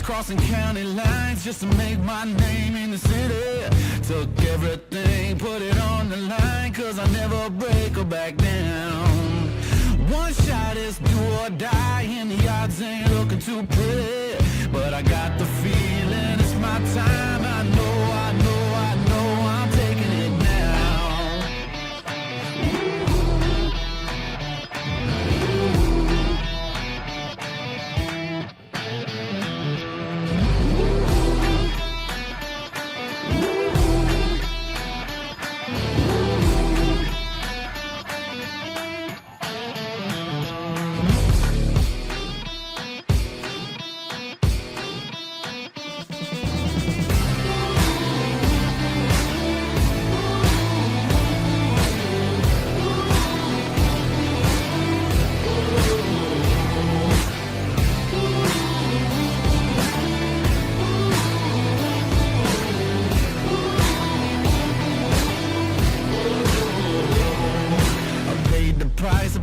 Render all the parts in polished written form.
crossing county lines just to make my name in the city. Took everything, put it on the line, cause I never break or back down. One shot is do or die, and the odds ain't looking too pretty. But I got the feeling it's my time. I know I'm taking it now.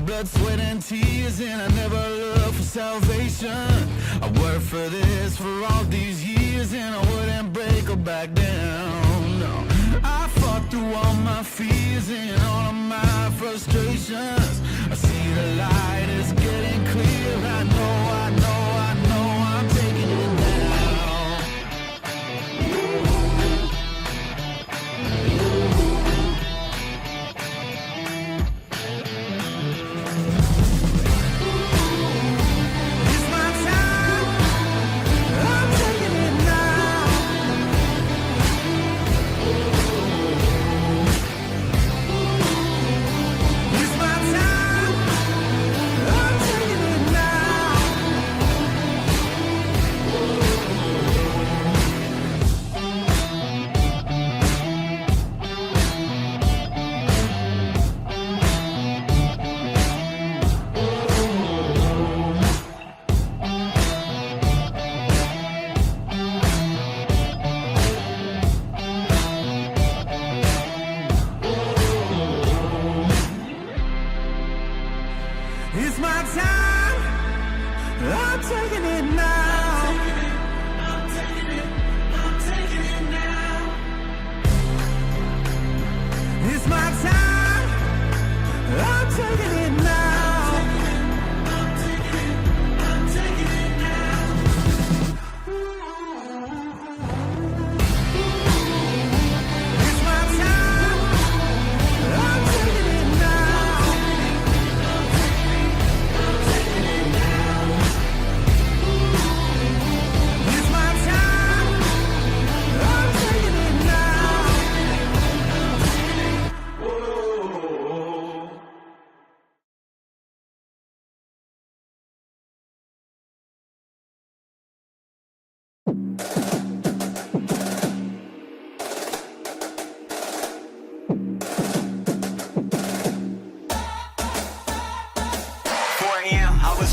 Blood, sweat, and tears, and I never looked for salvation. I worked for this for all these years, and I wouldn't break or back down. No. I fought through all my fears and all of my frustrations. I see the light is getting clear. I know I'm taking it now. It's my time. I'm taking it now. I'm taking it now. It's my time. I'm taking it now. I'm taking it now. It's my time. I'm taking it now.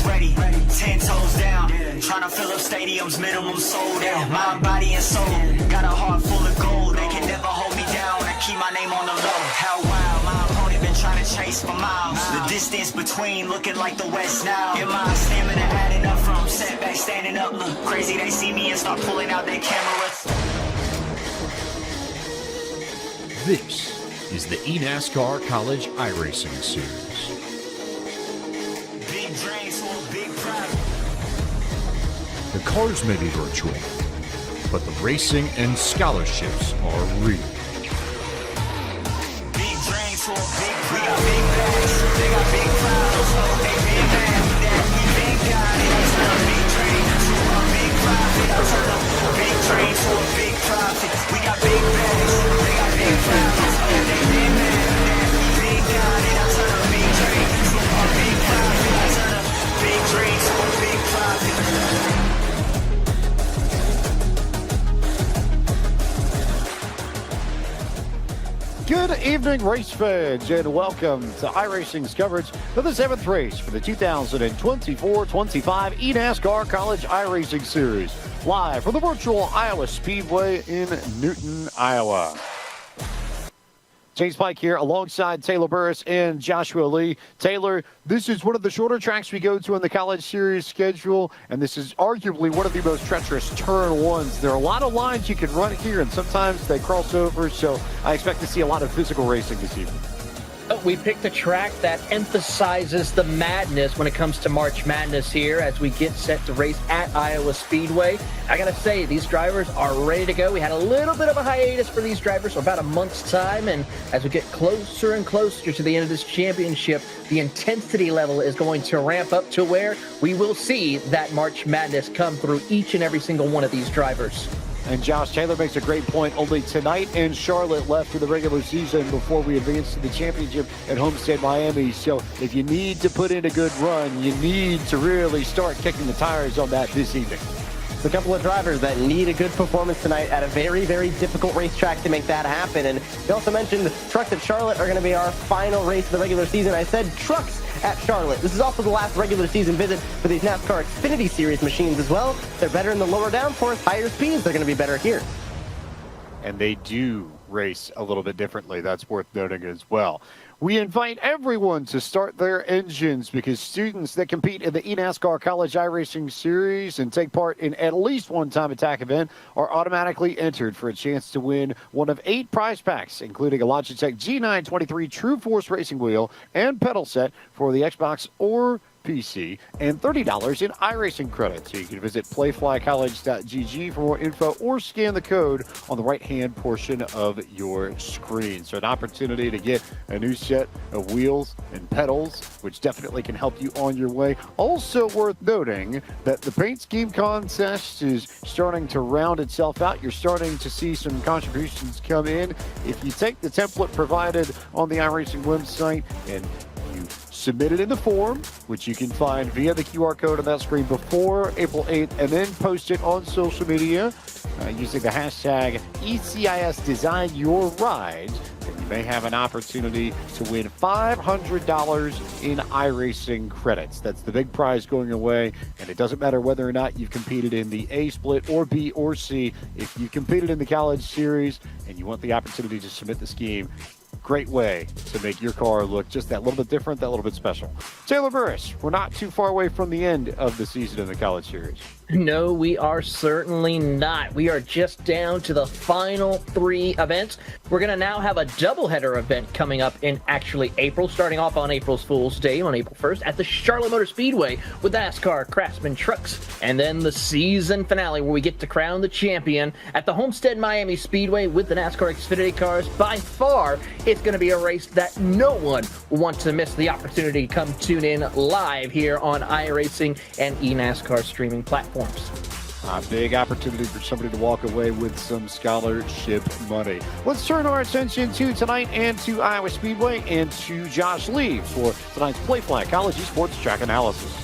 Ready, 10 toes down, trying to fill up stadiums, minimum sold out. Mind, body, and soul, got a heart full of gold. They can never hold me down, I keep my name on the low. How wild, my opponent been trying to chase for miles. The distance between looking like the West now. And my stamina adding up from setback, standing up. Look crazy, they see me and start pulling out their cameras. This is the eNASCAR College iRacing Series. The cars may be virtual, but the racing and scholarships are real. Big dreams for big, we got big bags, they got big crowds, they been mad with that, we been got it. I turn a big train to a big profit, I turn a big train to a big profit. We got big bags, they got big crowds, they been mad with that, we been got it. I turn a big train to a big profit, I turn a big train to a big profit. Good evening, race fans, and welcome to iRacing's coverage of the 7th race for the 2024-25 eNASCAR College iRacing Series, live from the virtual Iowa Speedway in Newton, Iowa. James Pike here alongside Taylor Burris and Joshua Lee. Taylor, this is one of the shorter tracks we go to in the College Series schedule, and this is arguably one of the most treacherous turn ones. There are a lot of lines you can run here, and sometimes they cross over, so I expect to see a lot of physical racing this evening. We picked a track that emphasizes the madness when it comes to March Madness here as we get set to race at Iowa Speedway. I gotta say, these drivers are ready to go. We had a little bit of a hiatus for these drivers for about a month's time, and as we get closer and closer to the end of this championship, the intensity level is going to ramp up to where we will see that March Madness come through each and every single one of these drivers. And Josh Taylor makes a great point. Only tonight and Charlotte left for the regular season before we advance to the championship at Homestead, Miami. So if you need to put in a good run, you need to really start kicking the tires on that this evening. A couple of drivers that need a good performance tonight at a very, very difficult racetrack to make that happen. And you also mentioned trucks at Charlotte are going to be our final race of the regular season. I said trucks at Charlotte. This is also the last regular season visit for these NASCAR Xfinity Series machines as well. They're better in the lower downforce, higher speeds. They're going to be better here. And they do race a little bit differently. That's worth noting as well. We invite everyone to start their engines because students that compete in the eNASCAR College iRacing Series and take part in at least one time attack event are automatically entered for a chance to win one of 8 prize packs, including a Logitech G923 True Force racing wheel and pedal set for the Xbox or PC, and $30 in iRacing credits. So you can visit playflycollege.gg for more info or scan the code on the right-hand portion of your screen. So an opportunity to get a new set of wheels and pedals, which definitely can help you on your way. Also worth noting that the paint scheme contest is starting to round itself out. You're starting to see some contributions come in. If you take the template provided on the iRacing website and you submit it in the form, which you can find via the QR code on that screen before April 8th, and then post it on social media using the hashtag ECISDesignYourRides, and you may have an opportunity to win $500 in iRacing credits. That's the big prize going away, and it doesn't matter whether or not you've competed in the A split or B or C. If you competed in the College Series and you want the opportunity to submit the scheme, great way to make your car look just that little bit different, that little bit special. Taylor Burris, we're not too far away from the end of the season in the College Series. No, we are certainly not. We are just down to the final 3 events. We're going to now have a doubleheader event coming up in actually April, starting off on April's Fool's Day on April 1st at the Charlotte Motor Speedway with NASCAR Craftsman trucks. And then the season finale where we get to crown the champion at the Homestead Miami Speedway with the NASCAR Xfinity cars. By far, it's going to be a race that no one will want to miss the opportunity to come tune in live here on iRacing and eNASCAR streaming platforms. A big opportunity for somebody to walk away with some scholarship money. Let's turn our attention to tonight and to Iowa Speedway and to Josh Lee for tonight's Playfly College Esports Track Analysis.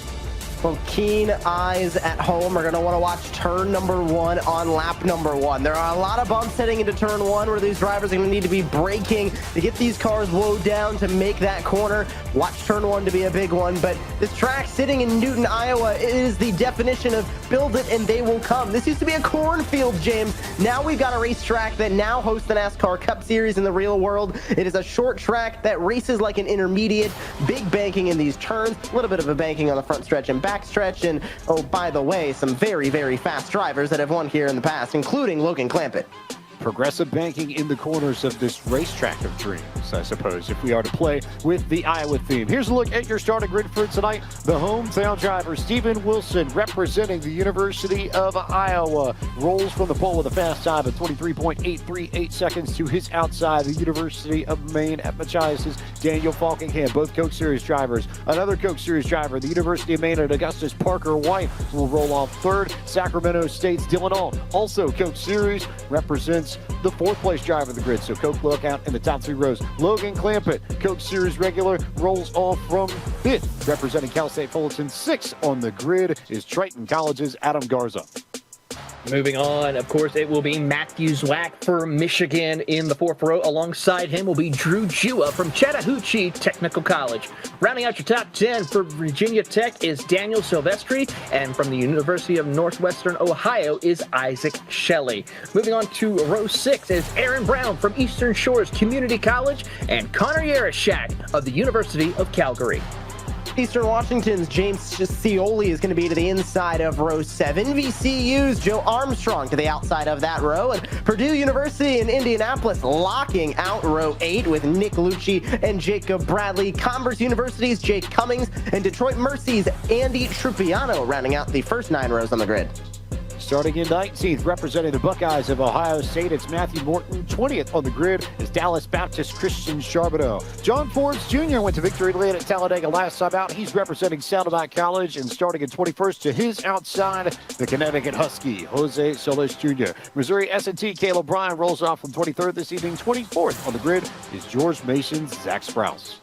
Well, keen eyes at home are going to want to watch turn number 1 on lap number 1. There are a lot of bumps heading into turn 1 where these drivers are going to need to be braking to get these cars slowed down to make that corner. Watch turn 1 to be a big one, but this track sitting in Newton, Iowa is the definition of build it and they will come. This used to be a cornfield, James. Now we've got a racetrack that now hosts the NASCAR Cup Series in the real world. It is a short track that races like an intermediate, big banking in these turns, a little bit of a banking on the front stretch and backstretch, and oh, by the way, some very, very fast drivers that have won here in the past, including Logan Clampett. Progressive banking in the corners of this racetrack of dreams, I suppose, if we are to play with the Iowa theme. Here's a look at your starting grid for tonight. The hometown driver, Steven Wilson, representing the University of Iowa, rolls from the pole with a fast time of 23.838 seconds to his outside. The University of Maine at Machias is Daniel Falkingham, both Coke Series drivers. Another Coke Series driver, the University of Maine at Augustus, Parker White, will roll off third. Sacramento State's Dylan All, also Coke Series, represents the 4th place driver of the grid, so Coke look out in the top 3 rows. Logan Clampett, Coke Series regular, rolls off from 5th, representing Cal State Fullerton. 6th on the grid is Triton College's Adam Garza. Moving on, of course, it will be Matthew Zwack for Michigan in the 4th row. Alongside him will be Drew Jua from Chattahoochee Technical College. Rounding out your top 10 for Virginia Tech is Daniel Silvestri, and from the University of Northwestern Ohio is Isaac Shelley. Moving on to row 6 is Aaron Brown from Eastern Shores Community College and Connor Yarashak of the University of Calgary. Eastern Washington's James Scioli is going to be to the inside of row 7. VCU's Joe Armstrong to the outside of that row. And Purdue University in Indianapolis locking out row 8 with Nick Lucci and Jacob Bradley. Converse University's Jake Cummings and Detroit Mercy's Andy Trupiano rounding out the first 9 rows on the grid. Starting in 19th, representing the Buckeyes of Ohio State, it's Matthew Morton. 20th on the grid is Dallas Baptist Christian Charbonneau. John Forbes Jr. went to victory lane at Talladega last time out. He's representing Saddleback College, and starting in 21st to his outside, the Connecticut Husky, Jose Solis Jr. Missouri S&T Caleb Bryan rolls off from 23rd this evening. 24th on the grid is George Mason's Zach Sprouse.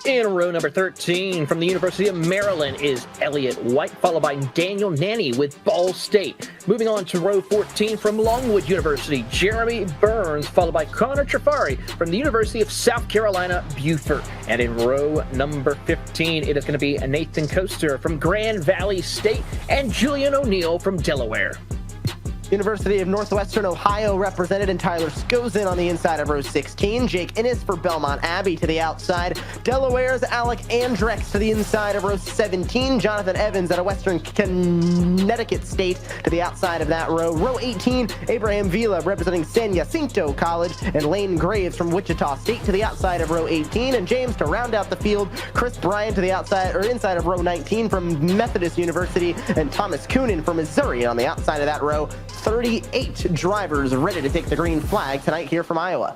In row number 13 from the University of Maryland is Elliott White, followed by Daniel Nanny with Ball State. Moving on to row 14 from Longwood University, Jeremy Burns, followed by Connor Trafari from the University of South Carolina, Beaufort. And in row number 15, it is going to be Nathan Coaster from Grand Valley State and Julian O'Neill from Delaware. University of Northwestern Ohio represented, and Tyler Skozin on the inside of row 16. Jake Innes for Belmont Abbey to the outside. Delaware's Alec Andrex to the inside of row 17. Jonathan Evans out of Western Connecticut State to the outside of that row. Row 18, Abraham Vila representing San Jacinto College, and Lane Graves from Wichita State to the outside of row 18. And James to round out the field, Chris Bryant to the outside or inside of row 19 from Methodist University, and Thomas Coonan from Missouri on the outside of that row. 38 drivers ready to take the green flag tonight here from Iowa.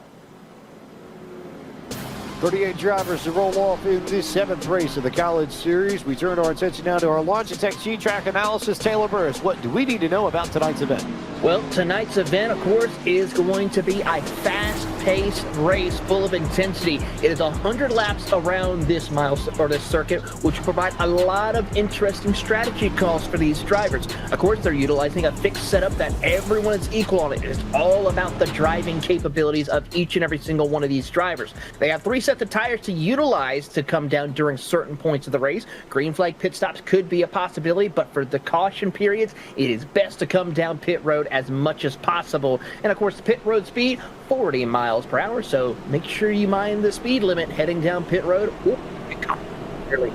38 drivers to roll off in this 7th race of the College Series. We turn our attention now to our Logitech G-Track analysis. Taylor Burris, what do we need to know about tonight's event? Well, tonight's event, of course, is going to be a fast-paced race full of intensity. It is 100 laps around this this circuit, which will provide a lot of interesting strategy calls for these drivers. Of course, they're utilizing a fixed setup that everyone is equal on it. It's all about the driving capabilities of each and every single one of these drivers. They have 3 sets of tires to utilize to come down during certain points of the race. Green flag pit stops could be a possibility, but for the caution periods, it is best to come down pit road as much as possible. And of course, the pit road speed, 40 miles per hour, so make sure you mind the speed limit heading down pit road. Really.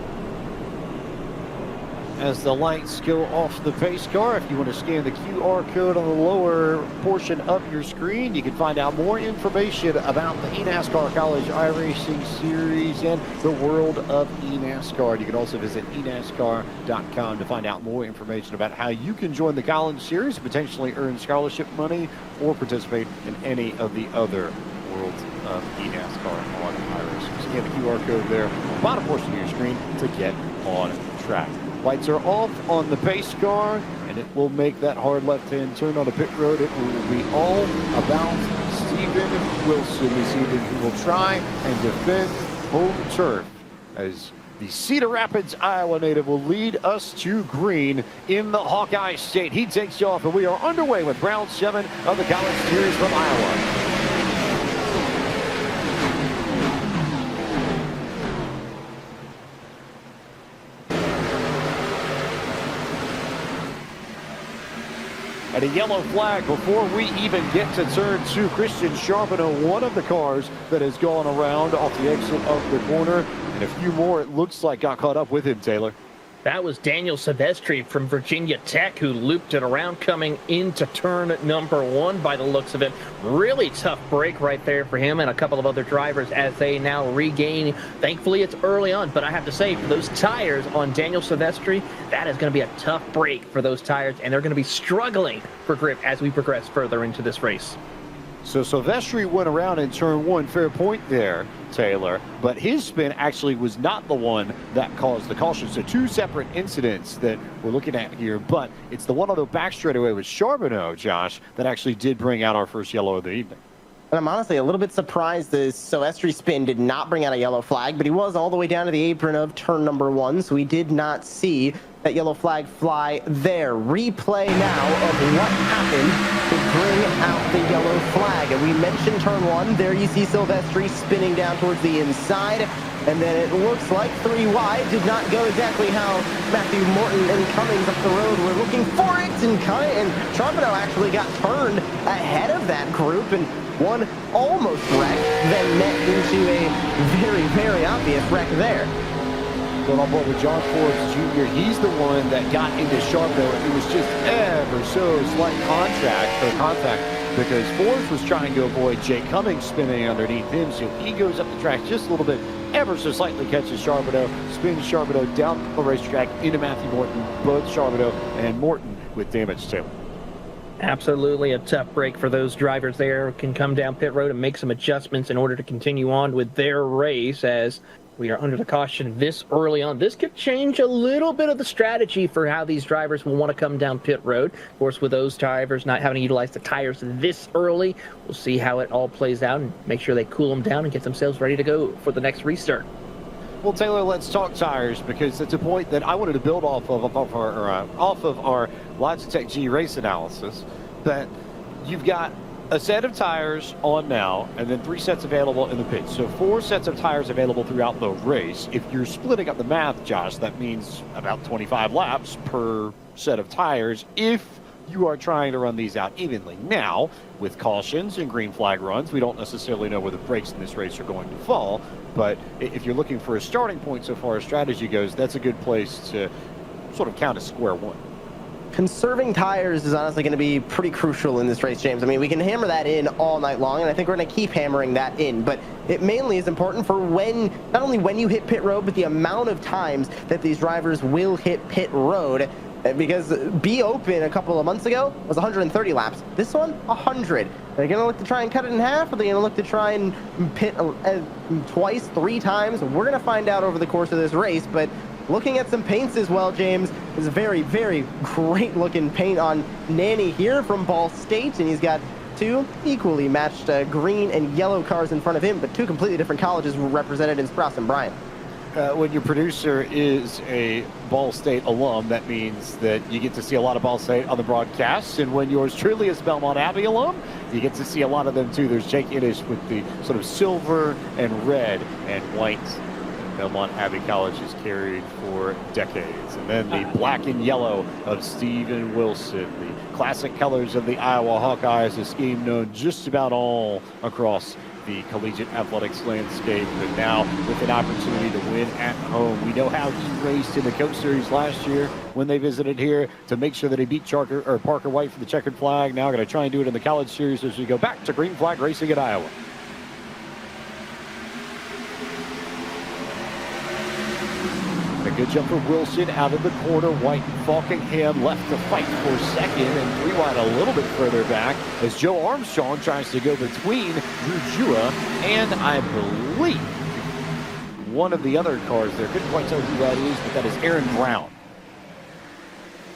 As the lights go off the pace car, if you want to scan the QR code on the lower portion of your screen, you can find out more information about the eNASCAR College iRacing Series and the world of eNASCAR. You can also visit eNASCAR.com to find out more information about how you can join the College Series, potentially earn scholarship money, or participate in any of the other worlds of eNASCAR on iRacing. Scan the QR code there, bottom portion of your screen, to get on track. Lights are off on the pace car, and it will make that hard left-hand turn on the pit road. It will be all about Stephen Wilson this evening, who will try and defend home turf as the Cedar Rapids, Iowa native will lead us to green in the Hawkeye State. He takes off, and we are underway with round 7 of the College Series from Iowa. And a yellow flag before we even get to turn 2. Christian Charbonneau, one of the cars that has gone around off the exit of the corner, and a few more, it looks like, got caught up with him, Taylor. That was Daniel Silvestri from Virginia Tech who looped it around coming into turn number 1 by the looks of it. Really tough break right there for him and a couple of other drivers as they now regain. Thankfully, it's early on, but I have to say, for those tires on Daniel Silvestri, that is going to be a tough break for those tires, and they're going to be struggling for grip as we progress further into this race. So Silvestri went around in turn 1, fair point there, Taylor, but his spin actually was not the one that caused the caution. So 2 separate incidents that we're looking at here, but it's the one on the back straightaway with Charbonneau, Josh, that actually did bring out our first yellow of the evening. And I'm honestly a little bit surprised the Silvestri spin did not bring out a yellow flag, but he was all the way down to the apron of turn number 1, so we did not see that yellow flag fly there. Replay now of what happened to bring out the yellow flag. And we mentioned turn one. There you see Silvestri spinning down towards the inside. And then it looks like 3 wide. Did not go exactly how Matthew Morton and Cummings up the road were looking for it. And Charbonneau actually got turned ahead of that group. And one almost wrecked, then met into a very, very obvious wreck there. Going on board with John Forbes Jr. He's the one that got into Charbonneau. It was just ever so slight contact because Forbes was trying to avoid Jake Cummings spinning underneath him, so he goes up the track just a little bit, ever so slightly catches Charbonneau, spins Charbonneau down the racetrack into Matthew Morton, both Charbonneau and Morton with damage to him. Absolutely a tough break for those drivers there. Can come down pit road and make some adjustments in order to continue on with their race as we are under the caution this early on. This could change a little bit of the strategy for how these drivers will want to come down pit road. Of course, with those drivers not having to utilize the tires this early, we'll see how it all plays out and make sure they cool them down and get themselves ready to go for the next restart. Well, Taylor, let's talk tires because it's a point that I wanted to build off of our Logitech G race analysis. That you've got a set of tires on now, and then 3 sets available in the pit. So 4 sets of tires available throughout the race. If you're splitting up the math, Josh, that means about 25 laps per set of tires if you are trying to run these out evenly. Now, with cautions and green flag runs, we don't necessarily know where the brakes in this race are going to fall, but if you're looking for a starting point so far as strategy goes, that's a good place to sort of count as square one. Conserving tires is honestly going to be pretty crucial in this race, James. I mean, we can hammer that in all night long, and I think we're going to keep hammering that in. But it mainly is important for when, not only when you hit pit road, but the amount of times that these drivers will hit pit road. Because Be Open a couple of months ago was 130 laps. This one, 100. They're going to look to try and cut it in half, or they're going to look to try and pit twice, 3 times. We're going to find out over the course of this race, but looking at some paints as well, James, is a very, very great looking paint on Nanny here from Ball State, and he's got 2 equally matched green and yellow cars in front of him, but 2 completely different colleges represented in Sprouse and Bryant. When your producer is a Ball State alum, that means that you get to see a lot of Ball State on the broadcasts, and when yours truly is Belmont Abbey alum, you get to see a lot of them too. There's Jake Innish with the sort of silver and red and white Belmont Abbey College has carried for decades. And then the black and yellow of Steven Wilson, the classic colors of the Iowa Hawkeyes, a scheme known just about all across the collegiate athletics landscape. But now with an opportunity to win at home. We know how he raced in the Coach Series last year when they visited here to make sure that he beat Parker White for the checkered flag. Now going to try and do it in the College Series as we go back to green flag racing at Iowa. A good jump for Wilson out of the corner. White and Falkingham left to fight for second, and 3 wide a little bit further back as Joe Armstrong tries to go between Drew Jura and I believe one of the other cars there. Couldn't quite tell who that is, but that is Aaron Brown.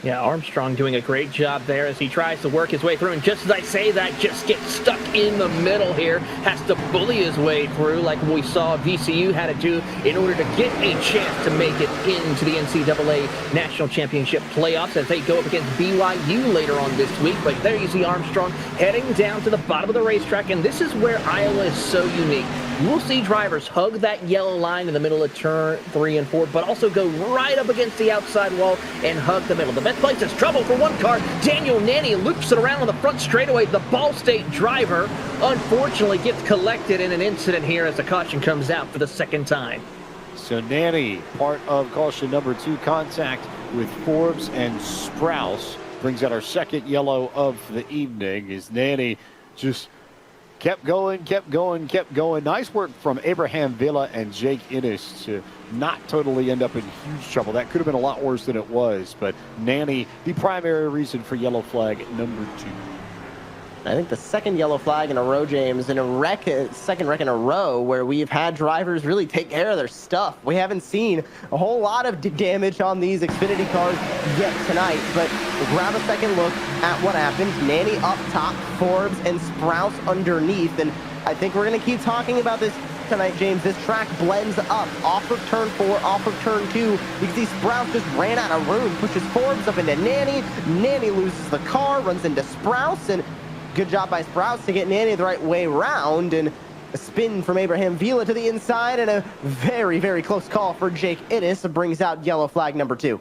Yeah, Armstrong doing a great job there as he tries to work his way through. And just as I say that, just gets stuck in the middle here. Has to bully his way through like we saw VCU had to do in order to get a chance to make it into the NCAA National Championship playoffs as they go up against BYU later on this week. But there you see Armstrong heading down to the bottom of the racetrack. And this is where Iowa is so unique. You will see drivers hug that yellow line in the middle of turn 3 and 4, but also go right up against the outside wall and hug the middle. The best place is trouble for one car. Daniel Nanny loops it around on the front straightaway. The Ball State driver, unfortunately, gets collected in an incident here as the caution comes out for the second time. So Nanny, part of caution number 2 contact with Forbes and Sprouse, brings out our second yellow of the evening as Nanny just kept going. Nice work from Abraham Villa and Jake Innish to not totally end up in huge trouble. That could have been a lot worse than it was, but Nanny, the primary reason for yellow flag number 2. I think the second yellow flag in a row, James, in a second wreck in a row where we've had drivers really take care of their stuff. We haven't seen a whole lot of damage on these Xfinity cars yet tonight, but we'll grab a second look at what happened. Nanny up top, Forbes and Sprouse underneath, and I think we're going to keep talking about this tonight, James, this track blends up off of turn 4, off of turn 2. You can see Sprouse just ran out of room, pushes Forbes up into Nanny. Nanny loses the car, runs into Sprouse, and good job by Sprouse to get Nanny the right way round. And a spin from Abraham Vila to the inside, and a very, very close call for Jake Innes brings out yellow flag number 2.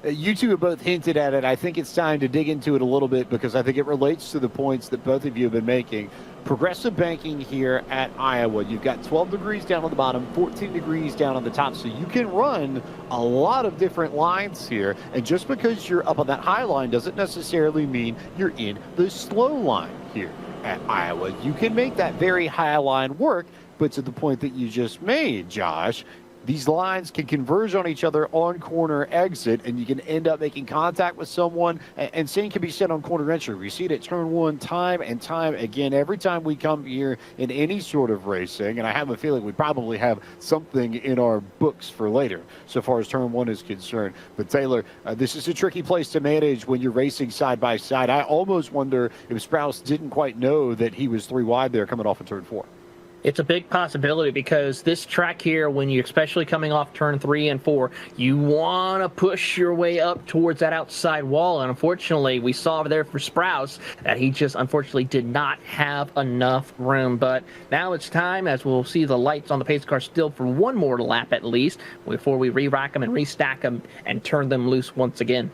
You two have both hinted at it. I think it's time to dig into it a little bit because I think it relates to the points that both of you have been making. Progressive banking here at Iowa. You've got 12 degrees down on the bottom, 14 degrees down on the top, so you can run a lot of different lines here. And just because you're up on that high line doesn't necessarily mean you're in the slow line here at Iowa. You can make that very high line work, but to the point that you just made, Josh, these lines can converge on each other on corner exit, and you can end up making contact with someone, and same can be said on corner entry. We see it at turn 1 time and time again every time we come here in any sort of racing, and I have a feeling we probably have something in our books for later so far as turn 1 is concerned. But Taylor, this is a tricky place to manage when you're racing side by side. I almost wonder if Sprouse didn't quite know that he was 3 wide there coming off of turn 4. It's a big possibility because this track here, when you're especially coming off turn 3 and 4, you want to push your way up towards that outside wall. And unfortunately, we saw over there for Sprouse that he just unfortunately did not have enough room. But now it's time, as we'll see the lights on the pace car still for one more lap at least, before we re-rack them and restack them and turn them loose once again.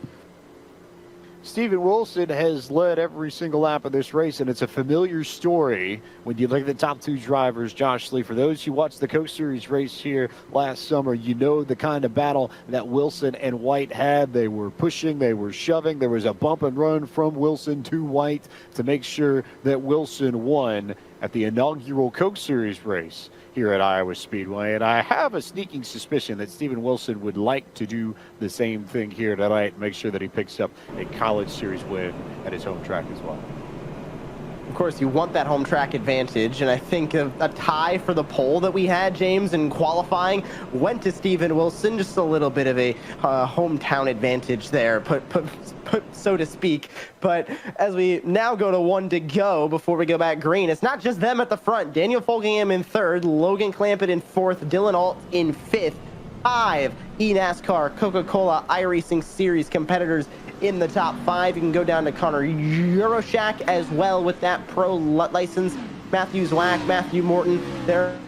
Steven Wilson has led every single lap of this race, and it's a familiar story when you look at the top 2 drivers. Josh Lee, for those who watched the Coke Series race here last summer, you know the kind of battle that Wilson and White had. They were pushing, they were shoving. There was a bump and run from Wilson to White to make sure that Wilson won at the inaugural Coke Series race here at Iowa Speedway, and I have a sneaking suspicion that Steven Wilson would like to do the same thing here tonight, make sure that he picks up a College Series win at his home track as well. Of course, you want that home track advantage, and I think a tie for the pole that we had, James, in qualifying went to Steven Wilson. Just a little bit of a hometown advantage there, put so to speak. But as we now go to 1 to go before we go back green, it's not just them at the front. Daniel Folkingham in 3rd, Logan Clampett in 4th, Dylan Alt in 5th. 5 eNASCAR Coca-Cola iRacing Series competitors in the top 5. You can go down to Connor Euroshak as well with that pro license. Matthew Zwack, Matthew Morton. There.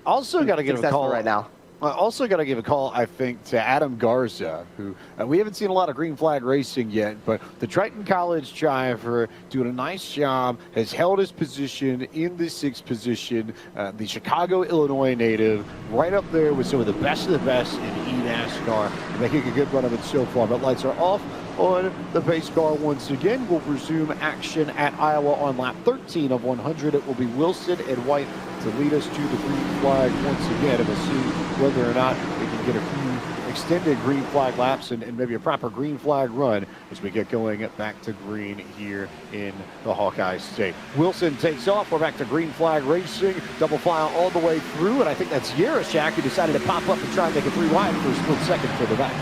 Also got to give a call right now. I also got to give a call, I think, to Adam Garza, who we haven't seen a lot of green flag racing yet, but the Triton College driver doing a nice job, has held his position in the 6th position. The Chicago, Illinois native, right up there with some of the best in eNASCAR, making a good run of it so far. But lights are off on the pace car once again. We'll resume action at Iowa on lap 13 of 100. It will be Wilson and White to lead us to the green flag once again, and we'll see whether or not we can get a few extended green flag laps and maybe a proper green flag run as we get going back to green here in the Hawkeye State. Wilson takes off. We're back to green flag racing. Double file all the way through, and I think that's Yerashak who decided to pop up and try and make a 3 wide for a split second for the back.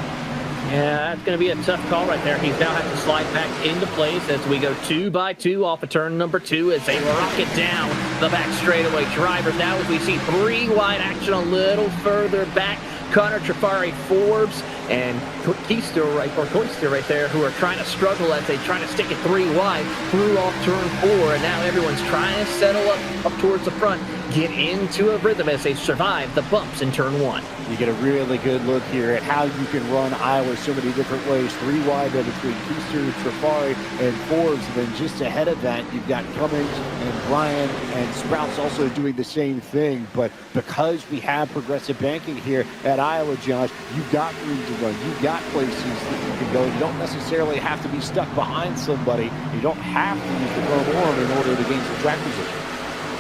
Yeah, that's going to be a tough call right there. He's now have to slide back into place as we go 2 by 2 off of turn number 2 as they rocket down the back straightaway. Drivers now as we see 3 wide action a little further back. Connor Trafari Forbes and Keister right there, who are trying to struggle as they try to stick it 3 wide through off turn 4, and now everyone's trying to settle up towards the front, get into a rhythm as they survive the bumps in turn 1. You get a really good look here at how you can run Iowa so many different ways. 3 wide there between Keister, Trafari, and Forbes. And then just ahead of that, you've got Cummings and Bryan and Sprouse also doing the same thing. But because we have progressive banking here at Iowa, Josh, you've got room to run. You've got places that you can go. You don't necessarily have to be stuck behind somebody. You don't have to use the front arm in order to gain some track position.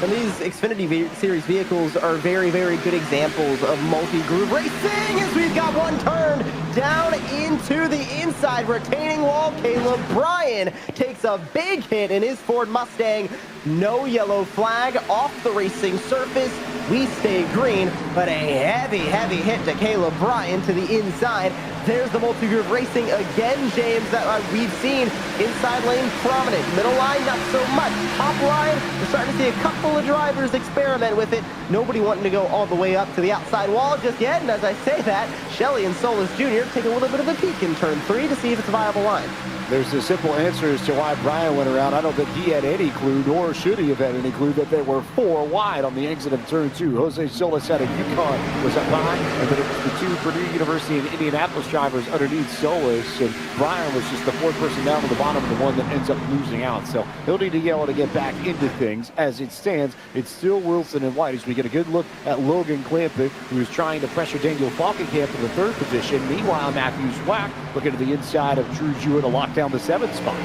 And these Xfinity Series vehicles are very, very good examples of multi-groove racing as we've got one turned down into the inside retaining wall. Caleb Bryan takes a big hit in his Ford Mustang. No yellow flag off the racing surface. We stay green, but a heavy hit to Caleb Bryan to the inside. There's the multi-groove racing again, James, that we've seen. Inside lane prominent, middle line not so much. Top line, we're starting to see a couple of drivers experiment with it. Nobody wanting to go all the way up to the outside wall just yet, and as I say that, Shelley and Solis Jr. take a little bit of a peek in turn 3 to see if it's a viable line. There's a simple answer as to why Brian went around. I don't think he had any clue, nor should he have had any clue, that they were 4 wide on the exit of turn 2. Jose Solis out of UConn was up high, and then it was the 2 Purdue University and Indianapolis drivers underneath Solis, and Brian was just the 4th person down to the bottom, the one that ends up losing out. So he'll need to be able to get back into things. As it stands, it's still Wilson and White as we get a good look at Logan Clampett, who is trying to pressure Daniel Falkenkamp for the 3rd position. Meanwhile, Matthews Wack looking to the inside of Drew Jewett to lock down the 7th spot.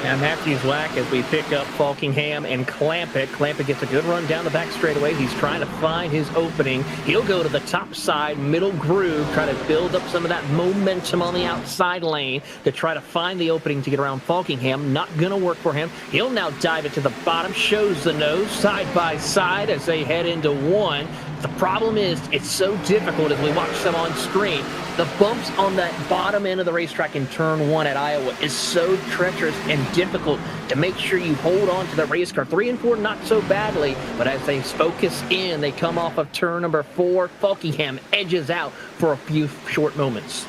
And Matthews Wack as we pick up Falkingham and Clampett. Clampett gets a good run down the back straightaway. He's trying to find his opening. He'll go to the top side, middle groove, try to build up some of that momentum on the outside lane to try to find the opening to get around Falkingham. Not going to work for him. He'll now dive it to the bottom, shows the nose side by side as they head into 1. The problem is it's so difficult as we watch them on screen. The bumps on that bottom end of the racetrack in turn 1 at Iowa is so treacherous and difficult to make sure you hold on to the race car. 3 and 4 not so badly, but as they focus in, they come off of turn number 4. Falkingham edges out for a few short moments.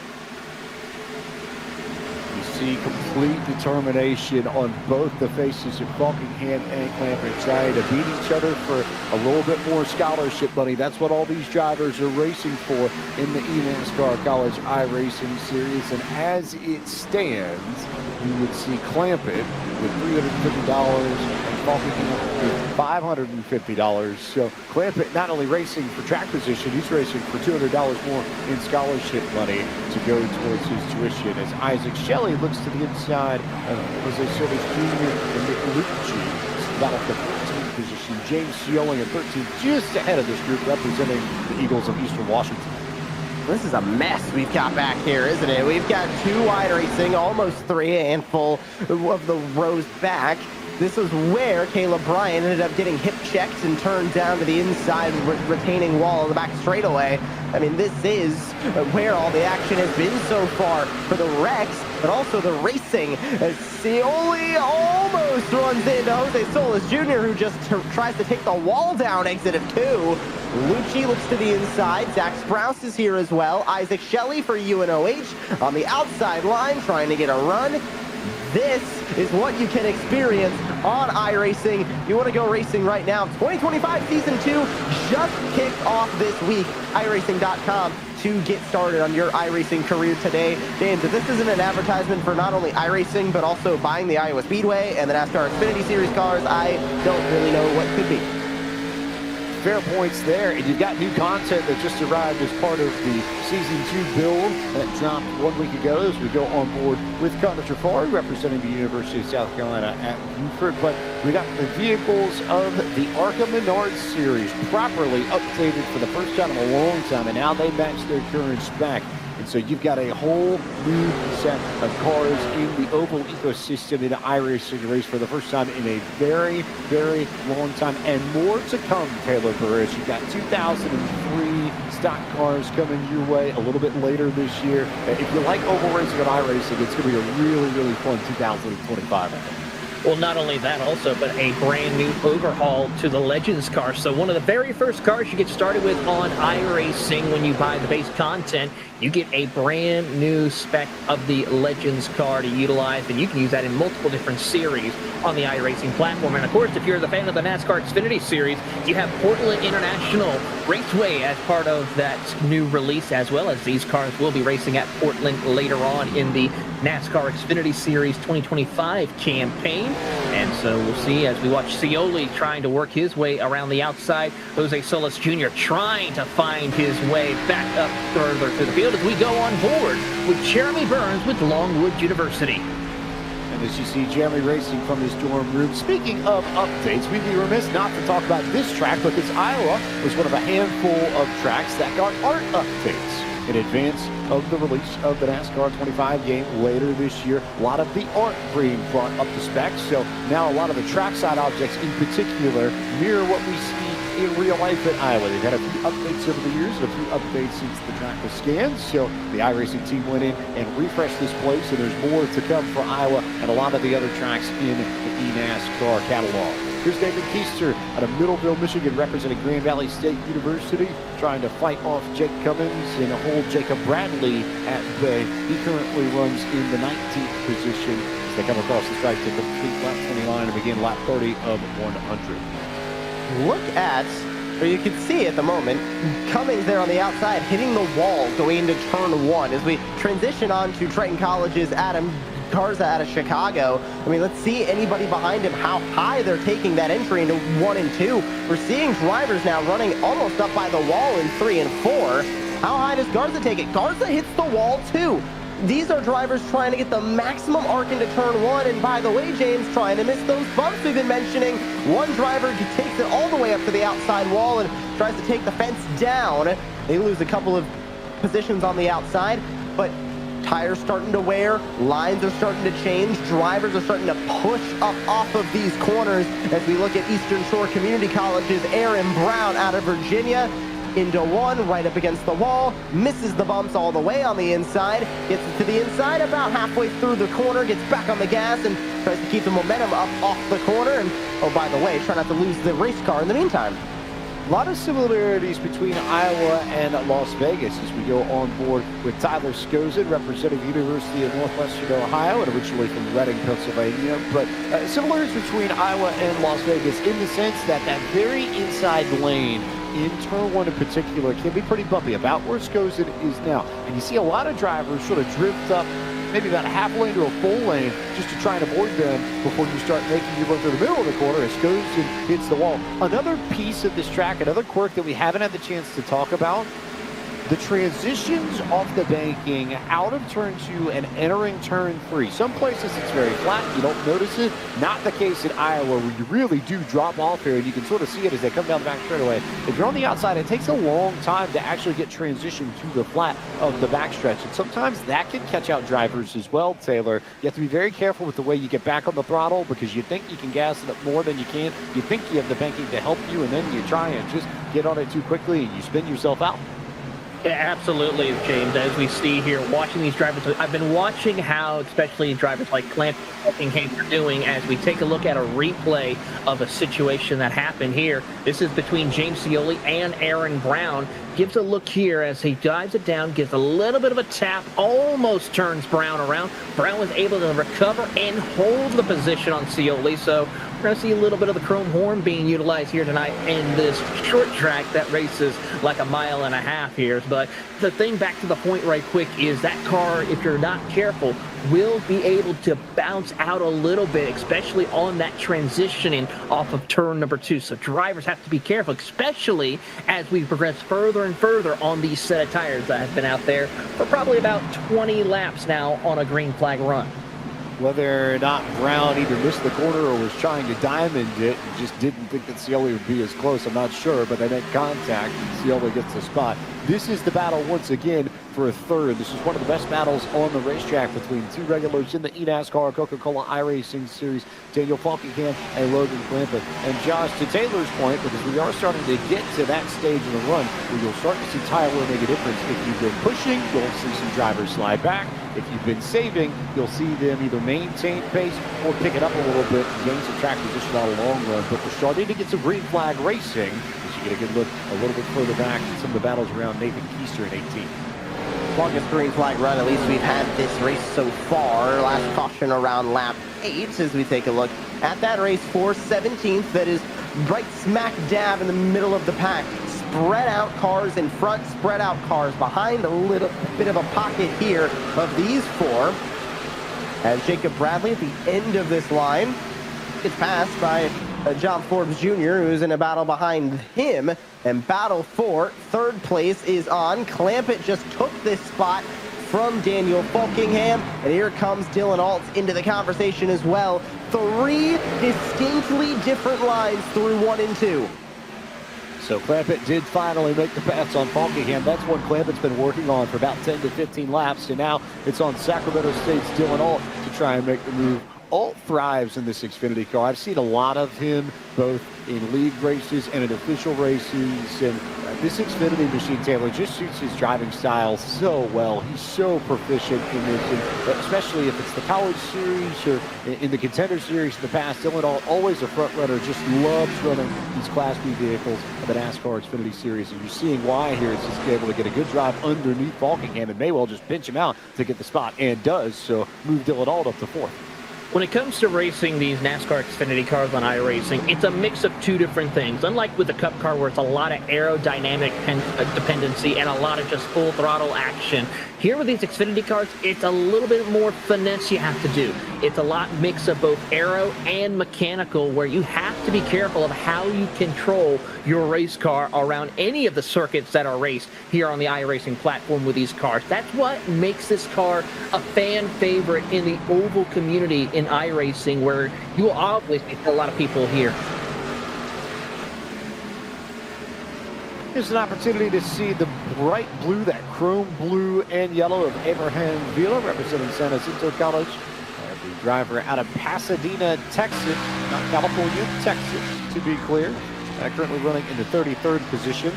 See complete determination on both the faces of Falkingham and Clampett, trying to beat each other for a little bit more scholarship money. That's what all these drivers are racing for in the eNASCAR College iRacing Series. And as it stands, you would see Clampett with $350 and Falkingham with $550. So Clampett not only racing for track position, he's racing for $200 more in scholarship money to go towards his tuition. As Isaac Shelley looks to the inside of Jose Solis Jr. and Nick Lucci, battle for 14th position. James Scioli at 13th, just ahead of this group, representing the Eagles of Eastern Washington. This is a mess we've got back here, isn't it? We've got 2 wide racing, almost 3, a handful of the rows back. This is where Caleb Bryan ended up getting hip checked and turned down to the inside retaining wall of the back straightaway. I mean, this is where all the action has been so far for the Rex, but also the racing. As Scioli almost runs into Jose Solis Jr., who just tries to take the wall down exit of 2. Lucci looks to the inside. Zach Sprouse is here as well. Isaac Shelley for UNOH on the outside line, trying to get a run. This is what you can experience on iRacing. If you want to go racing right now, 2025 Season 2 just kicked off this week. iRacing.com to get started on your iRacing career today. James, if this isn't an advertisement for not only iRacing, but also buying the Iowa Speedway and the NASCAR Xfinity Series cars, I don't really know what could be. Fair points there, and you've got new content that just arrived as part of the Season 2 build that dropped 1 week ago as we go on board with Connor Trafari representing the University of South Carolina at Buford. But we got the vehicles of the ARCA Menards Series properly updated for the first time in a long time, and now they match their current spec. And so you've got a whole new set of cars in the oval ecosystem in iRacing race for the first time in a very, very long time. And more to come, Taylor Perez. You've got 2003 stock cars coming your way a little bit later this year. If you like oval racing and iRacing, it's going to be a really, really fun 2025, I think. Well, not only that also, but a brand new overhaul to the Legends car. So one of the very first cars you get started with on iRacing when you buy the base content, you get a brand new spec of the Legends car to utilize, and you can use that in multiple different series on the iRacing platform. And of course, if you're the fan of the NASCAR Xfinity Series, you have Portland International Raceway as part of that new release, as well as these cars will be racing at Portland later on in the NASCAR Xfinity Series 2025 campaign. And so we'll see as we watch Scioli trying to work his way around the outside. Jose Solis Jr. trying to find his way back up further through the field as we go on board with Jeremy Burns with Longwood University. And as you see Jeremy racing from his dorm room. Speaking of updates, we'd be remiss not to talk about this track because Iowa was one of a handful of tracks that got art updates. in advance of the release of the NASCAR 25 game later this year. A lot of the art being brought up to spec, so now a lot of the trackside objects in particular mirror what we see in real life at Iowa. They've had a few updates over the years and a few updates since the track was scanned, so the iRacing team went in and refreshed this place, and there's more to come for Iowa and a lot of the other tracks in the eNASCAR catalog. Here's David Keister out of Middleville, Michigan, representing Grand Valley State University, trying to fight off Jake Cummins and hold Jacob Bradley at bay. He currently runs in the 19th position as they come across the stripe to complete lap 29 and begin lap 30 of 100. Look at, or you can see at the moment, Cummings there on the outside hitting the wall going into turn 1 as we transition on to Triton College's Adam Garza out of Chicago. I mean, let's see anybody behind him, how high they're taking that entry into 1 and 2. We're seeing drivers now running almost up by the wall in 3 and 4. How high does Garza take it? Garza hits the wall too. These are drivers trying to get the maximum arc into turn 1, and by the way, James, trying to miss those bumps we've been mentioning. One driver takes it all the way up to the outside wall and tries to take the fence down. They lose a couple of positions on the outside, but tires starting to wear, lines are starting to change, drivers are starting to push up off of these corners as we look at Eastern Shore Community College's Aaron Brown out of Virginia. Into 1, right up against the wall, misses the bumps all the way on the inside, gets to the inside about halfway through the corner, gets back on the gas and tries to keep the momentum up off the corner, and oh, by the way, try not to lose the race car in the meantime. A lot of similarities between Iowa and Las Vegas as we go on board with Tyler Skozin, representing the University of Northwestern Ohio and originally from Reading, Pennsylvania. But similarities between Iowa and Las Vegas in the sense that that very inside lane in turn 1 in particular can be pretty bumpy, about where Skozin is now. And you see a lot of drivers sort of drift up maybe about a half lane to a full lane just to try and avoid them before you start making your run through the middle of the corner as Skozin hits the wall. Another piece of this track, another quirk that we haven't had the chance to talk about, the transitions off the banking out of turn 2 and entering turn 3. Some places it's very flat, you don't notice it. Not the case in Iowa where you really do drop off here and you can sort of see it as they come down the back straightaway. If you're on the outside, it takes a long time to actually get transitioned to the flat of the backstretch. And sometimes that can catch out drivers as well, Taylor. You have to be very careful with the way you get back on the throttle because you think you can gas it up more than you can. You think you have the banking to help you and then you try and just get on it too quickly and you spin yourself out. Yeah, absolutely, James. As we see here, watching these drivers, I've been watching how, especially drivers like Clamp are doing as we take a look at a replay of a situation that happened here. This is between James Scioli and Aaron Brown. Gives a look here as he dives it down, gives a little bit of a tap, almost turns Brown around. Brown was able to recover and hold the position on Scioli, so we're going to see a little bit of the chrome horn being utilized here tonight in this short track that races like a mile and a half here. But the thing, back to the point right quick, is that car, if you're not careful, will be able to bounce out a little bit, especially on that transitioning off of turn number 2. So drivers have to be careful, especially as we progress further and further on these set of tires that have been out there for probably about 20 laps now on a green flag run. Whether or not Brown either missed the corner or was trying to diamond it and just didn't think that Scioli would be as close, I'm not sure, but they make contact and Scioli gets the spot. This is the battle once again for a third. This is one of the best battles on the racetrack between two regulars in the eNASCAR Coca-Cola iRacing Series, Daniel Falkingham and Logan Clampett. And Josh, to Taylor's point, because we are starting to get to that stage of the run where you'll start to see tire wear make a difference. If you've been pushing, you'll see some drivers slide back. If you've been saving, you'll see them either maintain pace or pick it up a little bit and gain some track position on a long run. But we're starting to get some green flag racing as you get a good look a little bit further back at some of the battles around Nathan Keister in 18. Longest green flag run, at least we've had this race so far. Last caution around lap 8 as we take a look at that race for 17th. That is right smack dab in the middle of the pack. Spread out cars in front, spread out cars behind, a little bit of a pocket here of these four. As Jacob Bradley at the end of this line gets passed by John Forbes Jr., who's in a battle behind him. And battle for third place is on. Clampett just took this spot from Daniel Falkingham. And here comes Dylan Altz into the conversation as well. 3 distinctly different lines through 1 and 2. So Clampett did finally make the pass on Falkingham. That's one Clampett's been working on for about 10 to 15 laps, and now it's on Sacramento State's Dylan Alt to try and make the move. Alt thrives in this Xfinity car. I've seen a lot of him both in league races and in official races, and this Xfinity machine, Taylor, just suits his driving style so well. He's so proficient in this, and especially if it's the College Series or in the Contender Series in the past. Dylan Alt, always a front runner, just loves running these Class B vehicles of the NASCAR Xfinity Series, and you're seeing why here. Is just able to get a good drive underneath Falkingham and may well just pinch him out to get the spot, and does, so move Dylan Alt up to 4th. When it comes to racing these NASCAR Xfinity cars on iRacing, it's a mix of two different things. Unlike with the Cup car where it's a lot of aerodynamic dependency and a lot of just full throttle action, here with these Xfinity cars, it's a little bit more finesse you have to do. It's a lot mix of both aero and mechanical, where you have to be careful of how you control your race car around any of the circuits that are raced here on the iRacing platform with these cars. That's what makes this car a fan favorite in the oval community in iRacing, where you will obviously see a lot of people here. Here's an opportunity to see the bright blue, that chrome blue and yellow of Abraham Vila, representing San Jacinto College. The driver out of Pasadena, Texas, not California, Texas, to be clear. Currently running in the 33rd position.